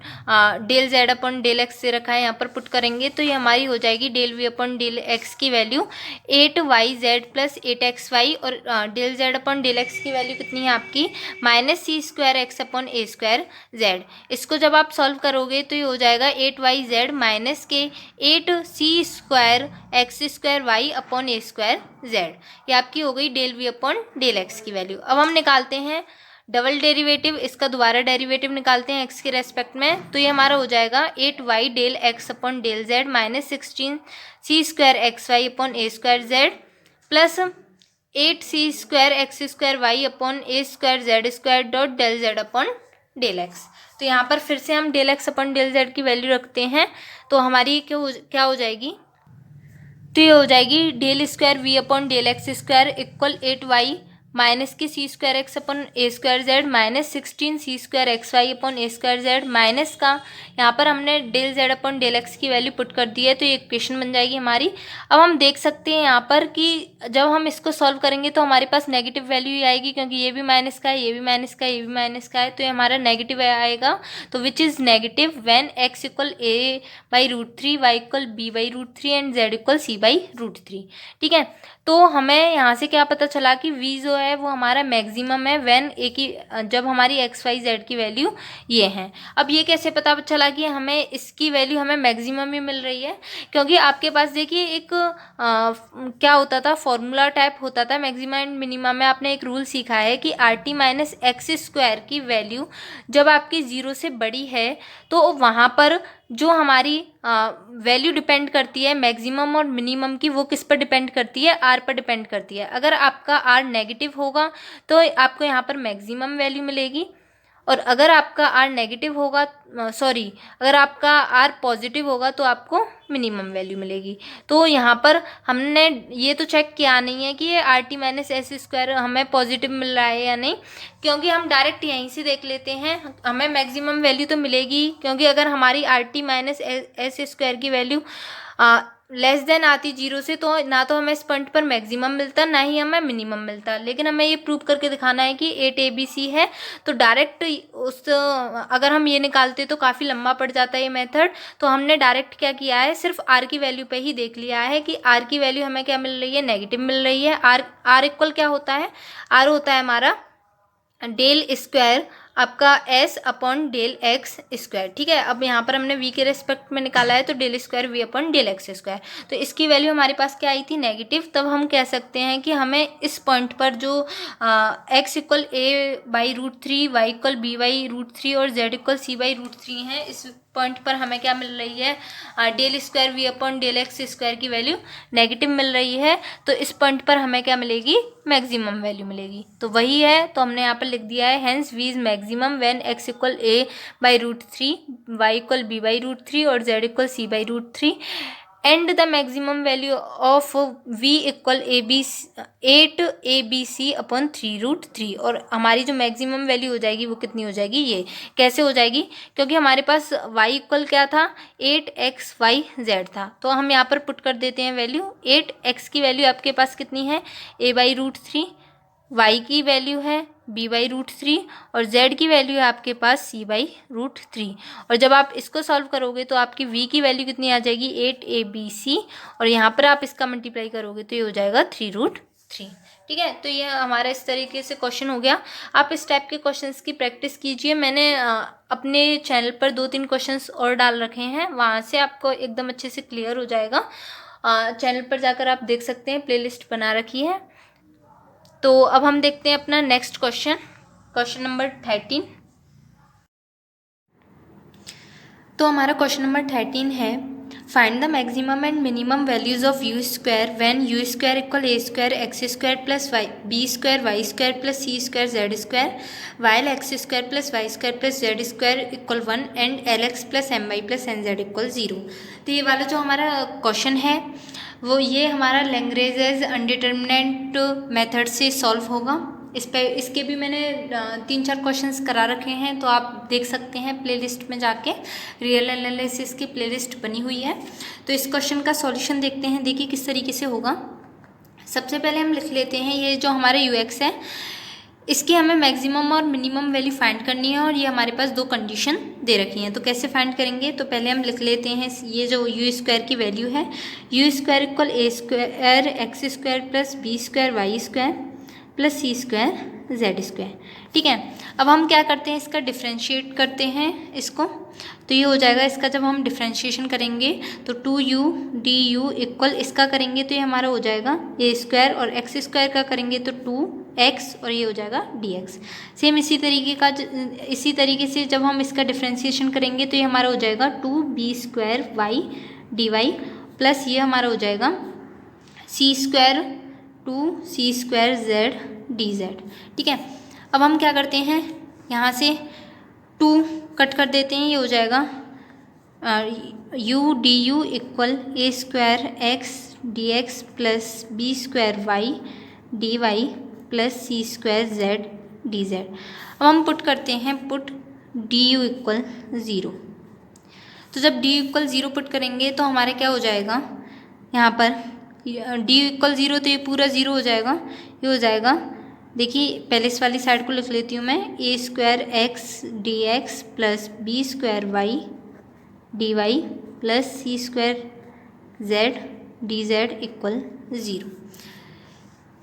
Speaker 1: del z upon del x से रखा है यहाँ पर पुट करेंगे, तो ये हमारी हो जाएगी del v upon del x की वैल्यू 8yz प्लस 8xy, और del z upon del x की वैल्यू कितनी है आपकी, minus c square x upon a square z. इसको जब आप सॉल्व करोगे तो ये हो जाएगा 8yz माइनस के 8c square x square y upon a square z. ये आपकी हो गई del v upon del x की वैल्यू। अब हम निकालते हैं डबल डेरिवेटिव, इसका दोबारा डेरिवेटिव निकालते हैं एक्स के रेस्पेक्ट में, तो ये हमारा हो जाएगा 8y del x upon del z minus 16c square x y upon a square z plus 8c square x square y upon a square z square dot del z upon del x. तो यहाँ पर फिर से हम del x upon del z की value रखते हैं, तो हमारी क्या हो जाएगी, तो ये हो जाएगी del square v upon del x square equal 8y minus के c square x upon a square z minus 16c square x y upon a square z minus का यहाँ पर हमने del z upon del x की value put कर दी है, तो ये इक्वेशन बन जाएगी हमारी। अब हम देख सकते हैं यहाँ पर कि जब हम इसको सॉल्व करेंगे तो हमारे पास नेगेटिव वैल्यू ही आएगी, क्योंकि ये भी माइनस का है, ये भी माइनस का है, ये भी माइनस का है, तो ये हमारा नेगेटिव आएगा। तो which is negative when x equal a/√3, y equal b/√3 and z equal c/√3। ठीक है, तो हमें यहाँ से क्या पता चला कि v जो है वो हमारा मैक्सिमम है व्हेन a की जब हमारी एक्स वाई जेड की वैल्यू ये है। अब ये कैसे पता चला कि हमें इसकी वैल्यू हमें मैक्सिमम ही मिल रही है, क्योंकि आपके पास देखिए एक क्या होता था, फॉर्मूला टाइप होता था मैक्सिमम एंड मिनिमम में। आपने एक रूल सीखा है कि RT माइनस एक्स स्क्वायर की वैल्यू जब आपकी 0 से बड़ी है तो वहाँ पर जो हमारी वैल्यू डिपेंड करती है मैक्सिमम और मिनिमम की, वो किस पर डिपेंड करती है, R पर डिपेंड करती है। अगर आपका R नेगेटिव होगा तो आपको यहाँ पर मैक्सिमम वैल्यू मिलेगी, और अगर आपका आर नेगेटिव होगा, अगर आपका आर पॉजिटिव होगा तो आपको मिनिमम वैल्यू मिलेगी। तो यहाँ पर हमने ये तो चेक किया नहीं है कि ये R T minus S square हमें पॉजिटिव मिल रहा है या नहीं, क्योंकि हम डायरेक्ट यहीं से देख लेते हैं, हमें मैक्सिमम वैल्यू तो मिलेगी। क्योंकि अगर हमारी R T minus S square की वैल्यू लेस देन आती 0 से, तो ना तो हमें इस पॉइंट पर मैक्सिमम मिलता, ना ही हमें मिनिमम मिलता। लेकिन हमें ये प्रूव करके दिखाना है कि 8 ABC है, तो डायरेक्ट अगर हम ये निकालते तो काफ़ी लंबा पड़ जाता है ये मेथड। तो हमने डायरेक्ट क्या किया है, सिर्फ आर की वैल्यू पे ही देख लिया है कि आर की वैल्यू हमें क्या मिल रही है, नेगेटिव मिल रही है। आर इक्वल क्या होता है, आर होता है हमारा डेल स्क्वायर आपका s upon del x square. ठीक है, अब यहाँ पर हमने वी के रेस्पेक्ट में निकाला है, तो del square v upon del x square. तो इसकी वैल्यू हमारे पास क्या आई थी, नेगेटिव। तब हम कह सकते हैं कि हमें इस पॉइंट पर जो x equal a by root three, y equal b by root three और z equal c by root three है, इस पॉइंट पर हमें क्या मिल रही है, del square v upon del x square की वैल्यू नेगेटिव मिल रही है। तो इस पॉइंट पर हमें क्या मिलेगी, मैक्सिमम वैल्यू मिलेगी। तो वही है, तो हमने यहाँ पर लिख दिया है hence v is maximum when x equal a by root three, y equal b by root three और z equal c by root three, and the maximum value of v equal 8 ABC upon 3√3। और हमारी जो maximum value हो जाएगी वो कितनी हो जाएगी, ये कैसे हो जाएगी, क्योंकि हमारे पास y इक्वल क्या था, 8xyz था। तो हम यहाँ पर पुट कर देते हैं वैल्यू। 8x की वैल्यू आपके पास कितनी है, a/√3, y की वैल्यू है b/√3 और z की वैल्यू है आपके पास c/√3। और जब आप इसको सॉल्व करोगे तो आपकी v की वैल्यू कितनी आ जाएगी, 8ABC, और यहाँ पर आप इसका मल्टीप्लाई करोगे तो ये हो जाएगा 3√3। ठीक है, तो ये हमारा इस तरीके से क्वेश्चन हो गया। आप इस टाइप के क्वेश्चंस की प्रैक्टिस कीजिए। मैंने अपने चैनल पर 2-3 क्वेश्चंस और डाल रखे हैं, वहाँ से आपको एकदम अच्छे से क्लियर हो जाएगा। चैनल पर जाकर आप देख सकते हैं, प्लेलिस्ट बना रखी है। तो अब हम देखते हैं अपना नेक्स्ट क्वेश्चन, क्वेश्चन नंबर 13। तो हमारा क्वेश्चन नंबर 13 है, find the maximum and minimum values of u square when u square equal a square x square plus y b square y square plus c square z square, while x square plus y square plus z square equal 1 and l x plus m y plus n z equal 0। तो ये वाला जो हमारा question है वो ये हमारा Lagrange अनडिटरमिनेंट method से सॉल्व होगा। इसके भी मैंने 3-4 क्वेश्चंस करा रखे हैं, तो आप देख सकते हैं प्लेलिस्ट में जाके, रियल एनालिसिस की प्लेलिस्ट बनी हुई है। तो इस क्वेश्चन का सॉल्यूशन देखते हैं, देखिए किस तरीके से होगा। सबसे पहले हम लिख लेते हैं ये जो हमारा यू एक्स है, इसकी हमें मैक्सिमम और मिनिमम वैल्यू फाइंड करनी है, और ये हमारे पास 2 कंडीशन दे रखी हैं। तो कैसे फाइंड करेंगे, तो पहले हम लिख लेते हैं ये जो यू स्क्वायर की वैल्यू है, u square equal a square x square plus b square y square plus c square z square. ठीक है, अब हम क्या करते हैं, इसका डिफ्रेंशिएट करते हैं इसको। तो ये हो जाएगा, इसका जब हम डिफ्रेंशिएशन करेंगे तो 2u du इक्वल इसका करेंगे तो ये हमारा हो जाएगा ए स्क्वायर, और एक्स स्क्वायर का करेंगे तो 2x, और ये हो जाएगा dx। सेम इसी तरीके से जब हम इसका डिफ्रेंशिएशन करेंगे तो ये हमारा हो जाएगा 2b square y dy plus ये हमारा हो जाएगा c square 2c square z dz। ठीक है, अब हम क्या करते हैं, यहाँ से 2 कट कर देते हैं, ये हो जाएगा u du equal a square x D x plus b square y d y plus c square z d z. अब हम पुट करते हैं, पुट डी यू इक्वल 0। तो जब डी इक्वल 0 पुट करेंगे तो हमारे क्या हो जाएगा, यहाँ पर डी इक्वल 0, तो ये पूरा 0 हो जाएगा। ये हो जाएगा, देखिए पहले इस वाली साइड को लिख लेती हूँ मैं, a square x D x plus b square y d y plus c square z d z equal 0।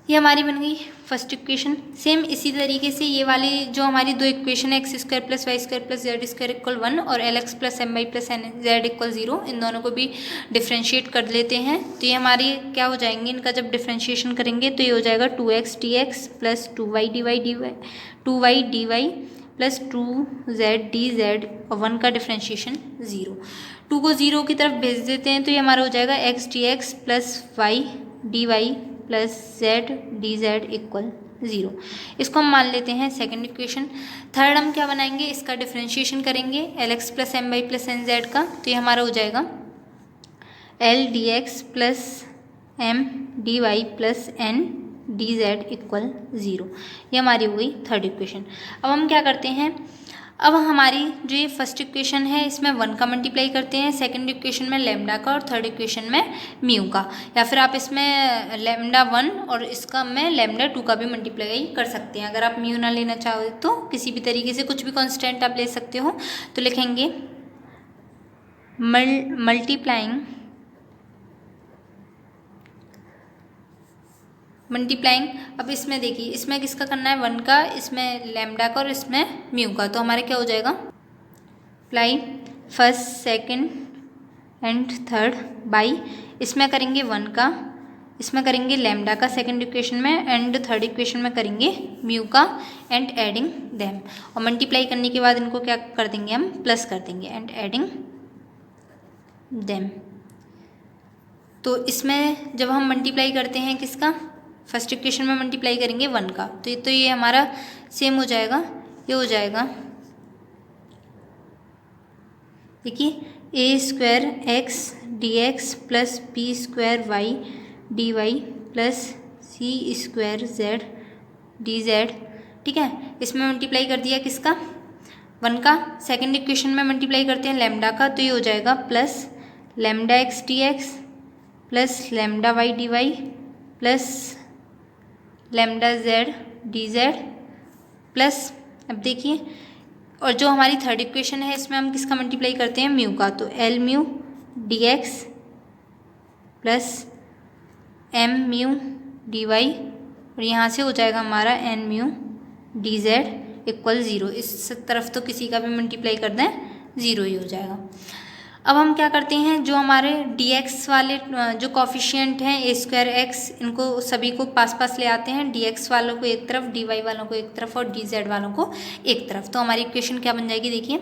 Speaker 1: ये हमारी बन गई फर्स्ट इक्वेशन। सेम इसी तरीके से ये वाली जो हमारी 2 इक्वेशन है, x square plus y square plus z square equal 1 और l x plus m y plus n z equal 0, इन दोनों को भी डिफ्रेंशिएट कर लेते हैं। तो ये हमारी क्या हो जाएंगे, इनका जब डिफ्रेंशिएशन करेंगे तो ये हो जाएगा 2x dx plus 2y dy plus 2z dz, और 1 का डिफ्रेंशिएशन 0। 2 को 0 की तरफ भेज देते हैं तो ये हमारा हो जाएगा x dx plus y dy plus z dz equal 0। इसको हम मान लेते हैं सेकंड इक्वेशन। थर्ड हम क्या बनाएंगे, इसका डिफरेंशिएशन करेंगे lx plus m y plus n z का, तो ये हमारा हो जाएगा l d x plus m d y plus n d z equal 0। ये हमारी हो गई थर्ड इक्वेशन। अब हम क्या करते हैं, अब हमारी जो ये फर्स्ट इक्वेशन है इसमें 1 का मल्टीप्लाई करते हैं, सेकंड इक्वेशन में लैम्डा का और थर्ड इक्वेशन में म्यू का, या फिर आप इसमें लैम्डा 1 और इसका में लैम्डा 2 का भी मल्टीप्लाई कर सकते हैं। अगर आप म्यू ना लेना चाहो तो किसी भी तरीके से कुछ भी कॉन्स्टेंट आप ले सकते हो। तो लिखेंगे मल्टीप्लाइंग। अब इसमें देखिए, इसमें किसका करना है, 1 का, इसमें लैम्डा का और इसमें म्यू का। तो हमारे क्या हो जाएगा, apply first second and third by, इसमें करेंगे 1 का, इसमें करेंगे लैम्डा का सेकंड इक्वेशन में, एंड थर्ड इक्वेशन में करेंगे म्यू का, एंड एडिंग देम। और मल्टीप्लाई करने के बाद इनको क्या कर देंगे, हम प्लस कर देंगे, एंड एडिंग देम। तो इसमें जब हम मल्टीप्लाई करते हैं किसका, फर्स्ट इक्वेशन में मल्टीप्लाई करेंगे 1 का, तो ये हमारा सेम हो जाएगा, ये हो जाएगा देखिए a square x D x plus b square y d y plus c square z d z. ठीक है, इसमें मल्टीप्लाई कर दिया किसका, 1 का, सेकेंड इक्वेशन में मल्टीप्लाई करते हैं लैम्डा का, तो ये हो जाएगा plus lambda x D x plus lambda y d y plus lambda z d z plus, अब देखिए, और जो हमारी थर्ड इक्वेशन है इसमें हम किसका मल्टीप्लाई करते हैं, म्यू का, तो l mu d x plus m mu d y, और यहाँ से हो जाएगा हमारा n mu d z equal 0। इस तरफ तो किसी का भी मल्टीप्लाई कर दें 0 ही हो जाएगा। अब हम क्या करते हैं, जो हमारे dx वाले जो कॉफिशिएंट हैं ए स्क्वायर एक्स, इनको सभी को पास पास ले आते हैं, dx वालों को एक तरफ, dy वालों को एक तरफ और dz वालों को एक तरफ। तो हमारी इक्वेशन क्या बन जाएगी, देखिए,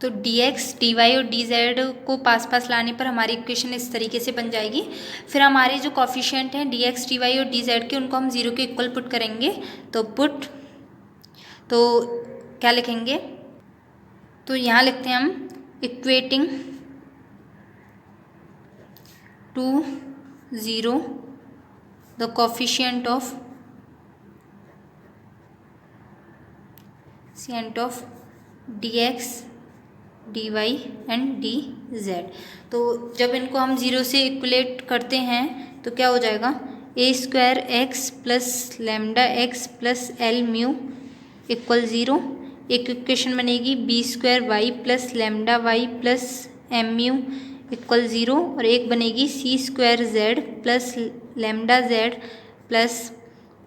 Speaker 1: तो dx dy और dz को पास पास लाने पर हमारी इक्वेशन इस तरीके से बन जाएगी। फिर हमारे जो कॉफिशिएंट हैं dx dy और dz के, उनको हम 0 के इक्वल पुट करेंगे, तो पुट, तो क्या लिखेंगे, तो यहाँ लिखते हैं हम equating to 0 the coefficient of dx dy and dz। तो जब इनको हम 0 से इक्वलेट करते हैं तो क्या हो जाएगा, a square x plus lambda x plus l mu equal 0। एक इक्वेशन बनेगी b square y plus lambda y plus m mu equal 0, और एक बनेगी c square z plus lambda z plus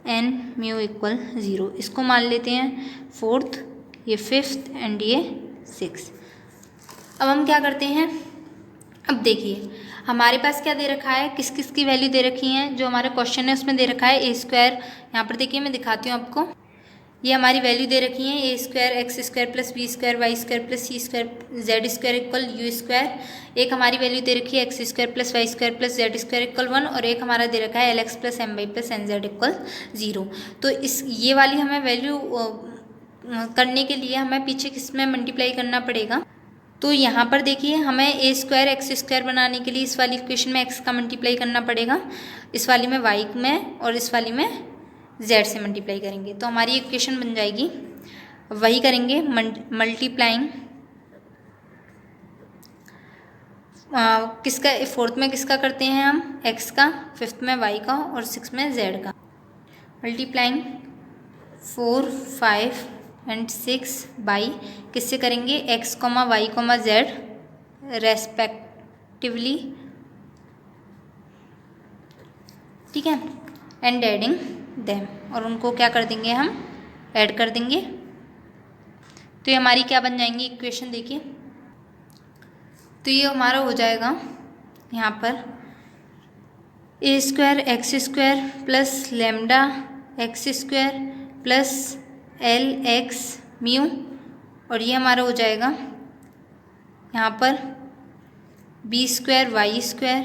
Speaker 1: n mu equal 0। इसको मान लेते हैं fourth, ये फिफ्थ एंड ये सिक्स। अब हम क्या करते हैं, अब देखिए हमारे पास क्या दे रखा है, किस किस की वैल्यू दे रखी है, जो हमारा क्वेश्चन है उसमें दे रखा है ए स्क्वायर। यहाँ पर देखिए मैं दिखाती हूँ आपको, ये हमारी वैल्यू दे रखी है a square x square plus b square y square plus c square z square equal u square. एक हमारी वैल्यू दे रखी है x square plus y square plus z square equal 1, और एक हमारा दे रखा है l x plus m y plus n z equal 0। तो ये वाली हमें वैल्यू करने के लिए हमें पीछे किस में मल्टीप्लाई करना पड़ेगा। तो यहाँ पर देखिए हमें ए स्क्वायर एक्स स्क्वायर बनाने के लिए इस वाली इक्वेशन में एक्स का मल्टीप्लाई करना पड़ेगा, इस वाली में वाई में, और इस वाली में जेड से मल्टीप्लाई करेंगे, तो हमारी इक्वेशन बन जाएगी। वही करेंगे मल्टीप्लाइंग किसका, फोर्थ में किसका करते हैं हम, एक्स का, फिफ्थ में वाई का और सिक्स में जेड का। मल्टीप्लाइंग 4 5 एंड 6 बाई किससे करेंगे, x comma y comma z respectively, ठीक है, एंड एडिंग देम, और उनको क्या कर देंगे, हम ऐड कर देंगे। तो ये हमारी क्या बन जाएंगी इक्वेशन, देखिए, तो ये हमारा हो जाएगा यहाँ पर a square x square plus lambda x square plus l x mu, और ये हमारा हो जाएगा यहाँ पर b square y square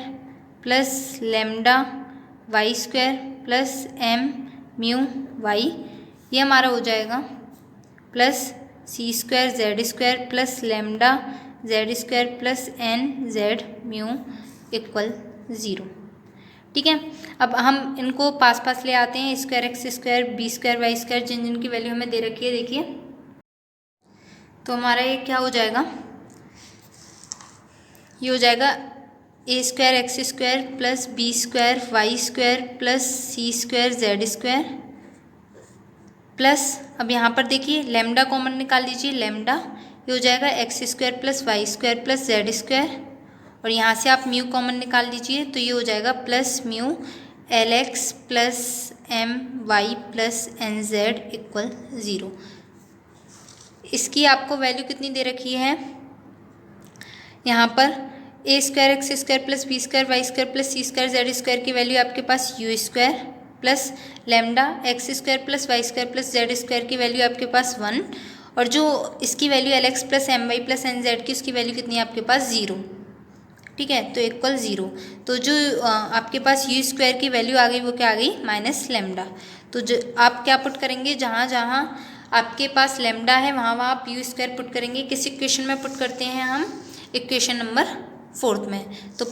Speaker 1: plus lambda y square plus m mu y, ये हमारा हो जाएगा plus c square z square plus lambda z square plus n z mu equal 0। ठीक है, अब हम इनको पास पास ले आते हैं। Square x square b square y square जिन जिन की वैल्यू हमें दे रखी है देखिए, तो हमारा ये क्या हो जाएगा, ये हो जाएगा a square x square plus b square y square plus c square z square plus, अब यहाँ पर देखिए लेमडा कॉमन निकाल लीजिए, लेमडा ये हो जाएगा x square plus y square plus z square, और यहाँ से आप म्यू कॉमन निकाल लीजिए तो ये हो जाएगा plus mu l x plus m y plus n z equal 0। इसकी आपको वैल्यू कितनी दे रखी है, यहाँ पर a square x square plus b square y square plus c square z square की वैल्यू आपके पास u square plus lambda x square plus y square plus z square की वैल्यू आपके पास 1, और जो इसकी value l x plus m y plus n z की उसकी वैल्यू कितनी है आपके पास 0। ठीक है, तो इक्वल 0। तो जो आपके पास यू स्क्वायर की वैल्यू आ गई वो क्या आ गई, माइनस लेमडा। तो जो आप क्या पुट करेंगे, जहाँ जहाँ आपके पास लेमडा है वहाँ वहाँ आप यू स्क्वायर पुट करेंगे। किस इक्वेशन में पुट करते हैं हम, इक्वेशन नंबर 4 में। तो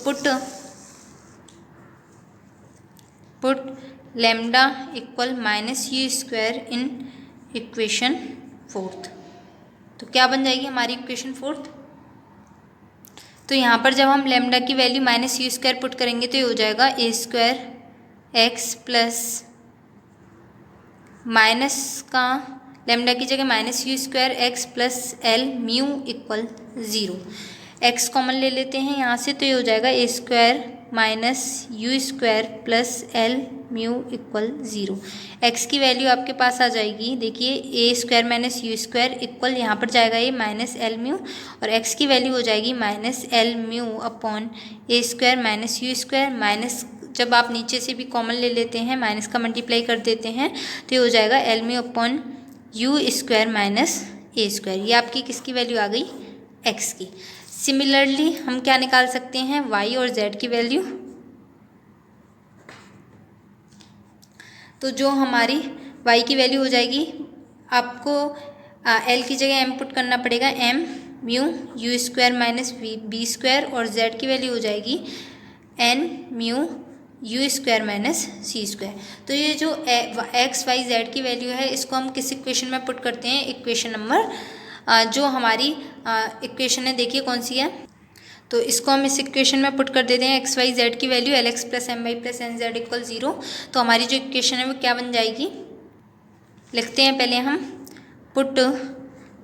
Speaker 1: put lambda equal minus u square in equation 4। तो क्या बन जाएगी हमारी इक्वेशन 4। तो यहाँ पर जब हम लेमडा की value minus u square put करेंगे तो ये हो जाएगा a square x plus minus का लेमडा की जगह minus u square x plus l mu equal 0। X common ले लेते हैं यहाँ से, तो ये हो जाएगा a square minus u square plus l mu equal 0। X की वैल्यू आपके पास आ जाएगी, देखिए a square minus u square equal यहाँ पर जाएगा ये माइनस एल म्यू, और एक्स की वैल्यू हो जाएगी minus L mu upon a square minus u square, minus जब आप नीचे से भी कॉमन ले लेते हैं माइनस का मल्टीप्लाई कर देते हैं तो ये हो जाएगा L mu upon u square minus a square. ये आपकी किसकी वैल्यू आ गई, एक्स की। सिमिलरली हम क्या निकाल सकते हैं, वाई और जेड की वैल्यू। तो जो हमारी वाई की वैल्यू हो जाएगी, आपको एल की जगह एम पुट करना पड़ेगा, m mu u square minus b square, और जेड की वैल्यू हो जाएगी n mu u square minus c square. तो ये जो एक्स वाई जेड की वैल्यू है इसको हम किस इक्वेशन में पुट करते हैं, इक्वेशन नंबर जो हमारी इक्वेशन है देखिए कौन सी है, तो इसको हम इस इक्वेशन में पुट कर देते हैं। एक्स वाई जेड की value l x plus m y plus n z equal 0। तो हमारी जो इक्वेशन है वो क्या बन जाएगी, लिखते हैं पहले हम, put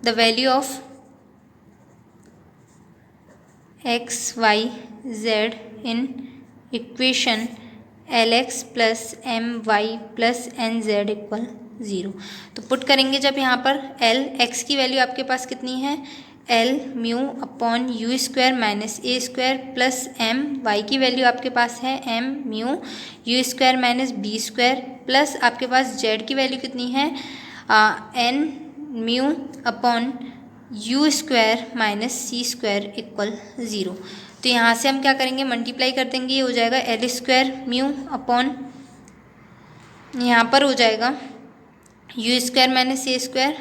Speaker 1: the value of x y z in equation l x plus m y plus n z equal 0। तो पुट करेंगे जब यहाँ पर एल एक्स की वैल्यू आपके पास कितनी है, l mu upon u square minus a square plus m, y की वैल्यू आपके पास है m mu u square minus b square, plus आपके पास जेड की वैल्यू कितनी है n mu upon u square minus c square equal 0। तो यहाँ से हम क्या करेंगे, मल्टीप्लाई कर देंगे, ये हो जाएगा एल स्क्वायर म्यू अपॉन यहाँ पर हो जाएगा u square minus a square,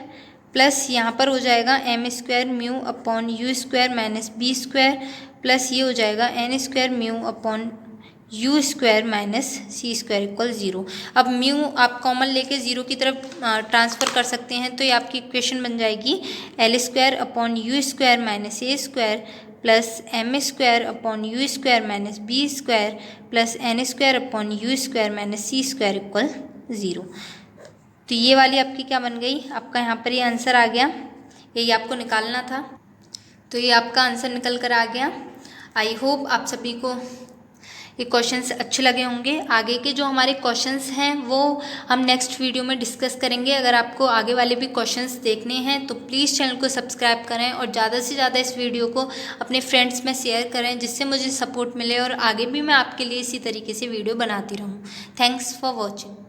Speaker 1: plus यहाँ पर हो जाएगा m square mu upon u square minus b square, plus ये हो जाएगा n square mu upon u square minus c square equal 0। अब म्यू आप कॉमन लेके 0 की तरफ ट्रांसफ़र कर सकते हैं, तो ये आपकी इक्वेशन बन जाएगी l square upon u square minus a square plus m square upon u square minus b square plus n square upon u square minus c square equal 0। तो ये वाली आपकी क्या बन गई, आपका यहाँ पर ये आंसर आ गया, यही आपको निकालना था। तो ये आपका आंसर निकल कर आ गया। आई होप आप सभी को ये क्वेश्चंस अच्छे लगे होंगे। आगे के जो हमारे क्वेश्चंस हैं वो हम नेक्स्ट वीडियो में डिस्कस करेंगे। अगर आपको आगे वाले भी क्वेश्चंस देखने हैं तो प्लीज़ चैनल को सब्सक्राइब करें और ज़्यादा से ज़्यादा इस वीडियो को अपने फ्रेंड्स में शेयर करें, जिससे मुझे सपोर्ट मिले और आगे भी मैं आपके लिए इसी तरीके से वीडियो बनाती रहूँ। Thanks for watching.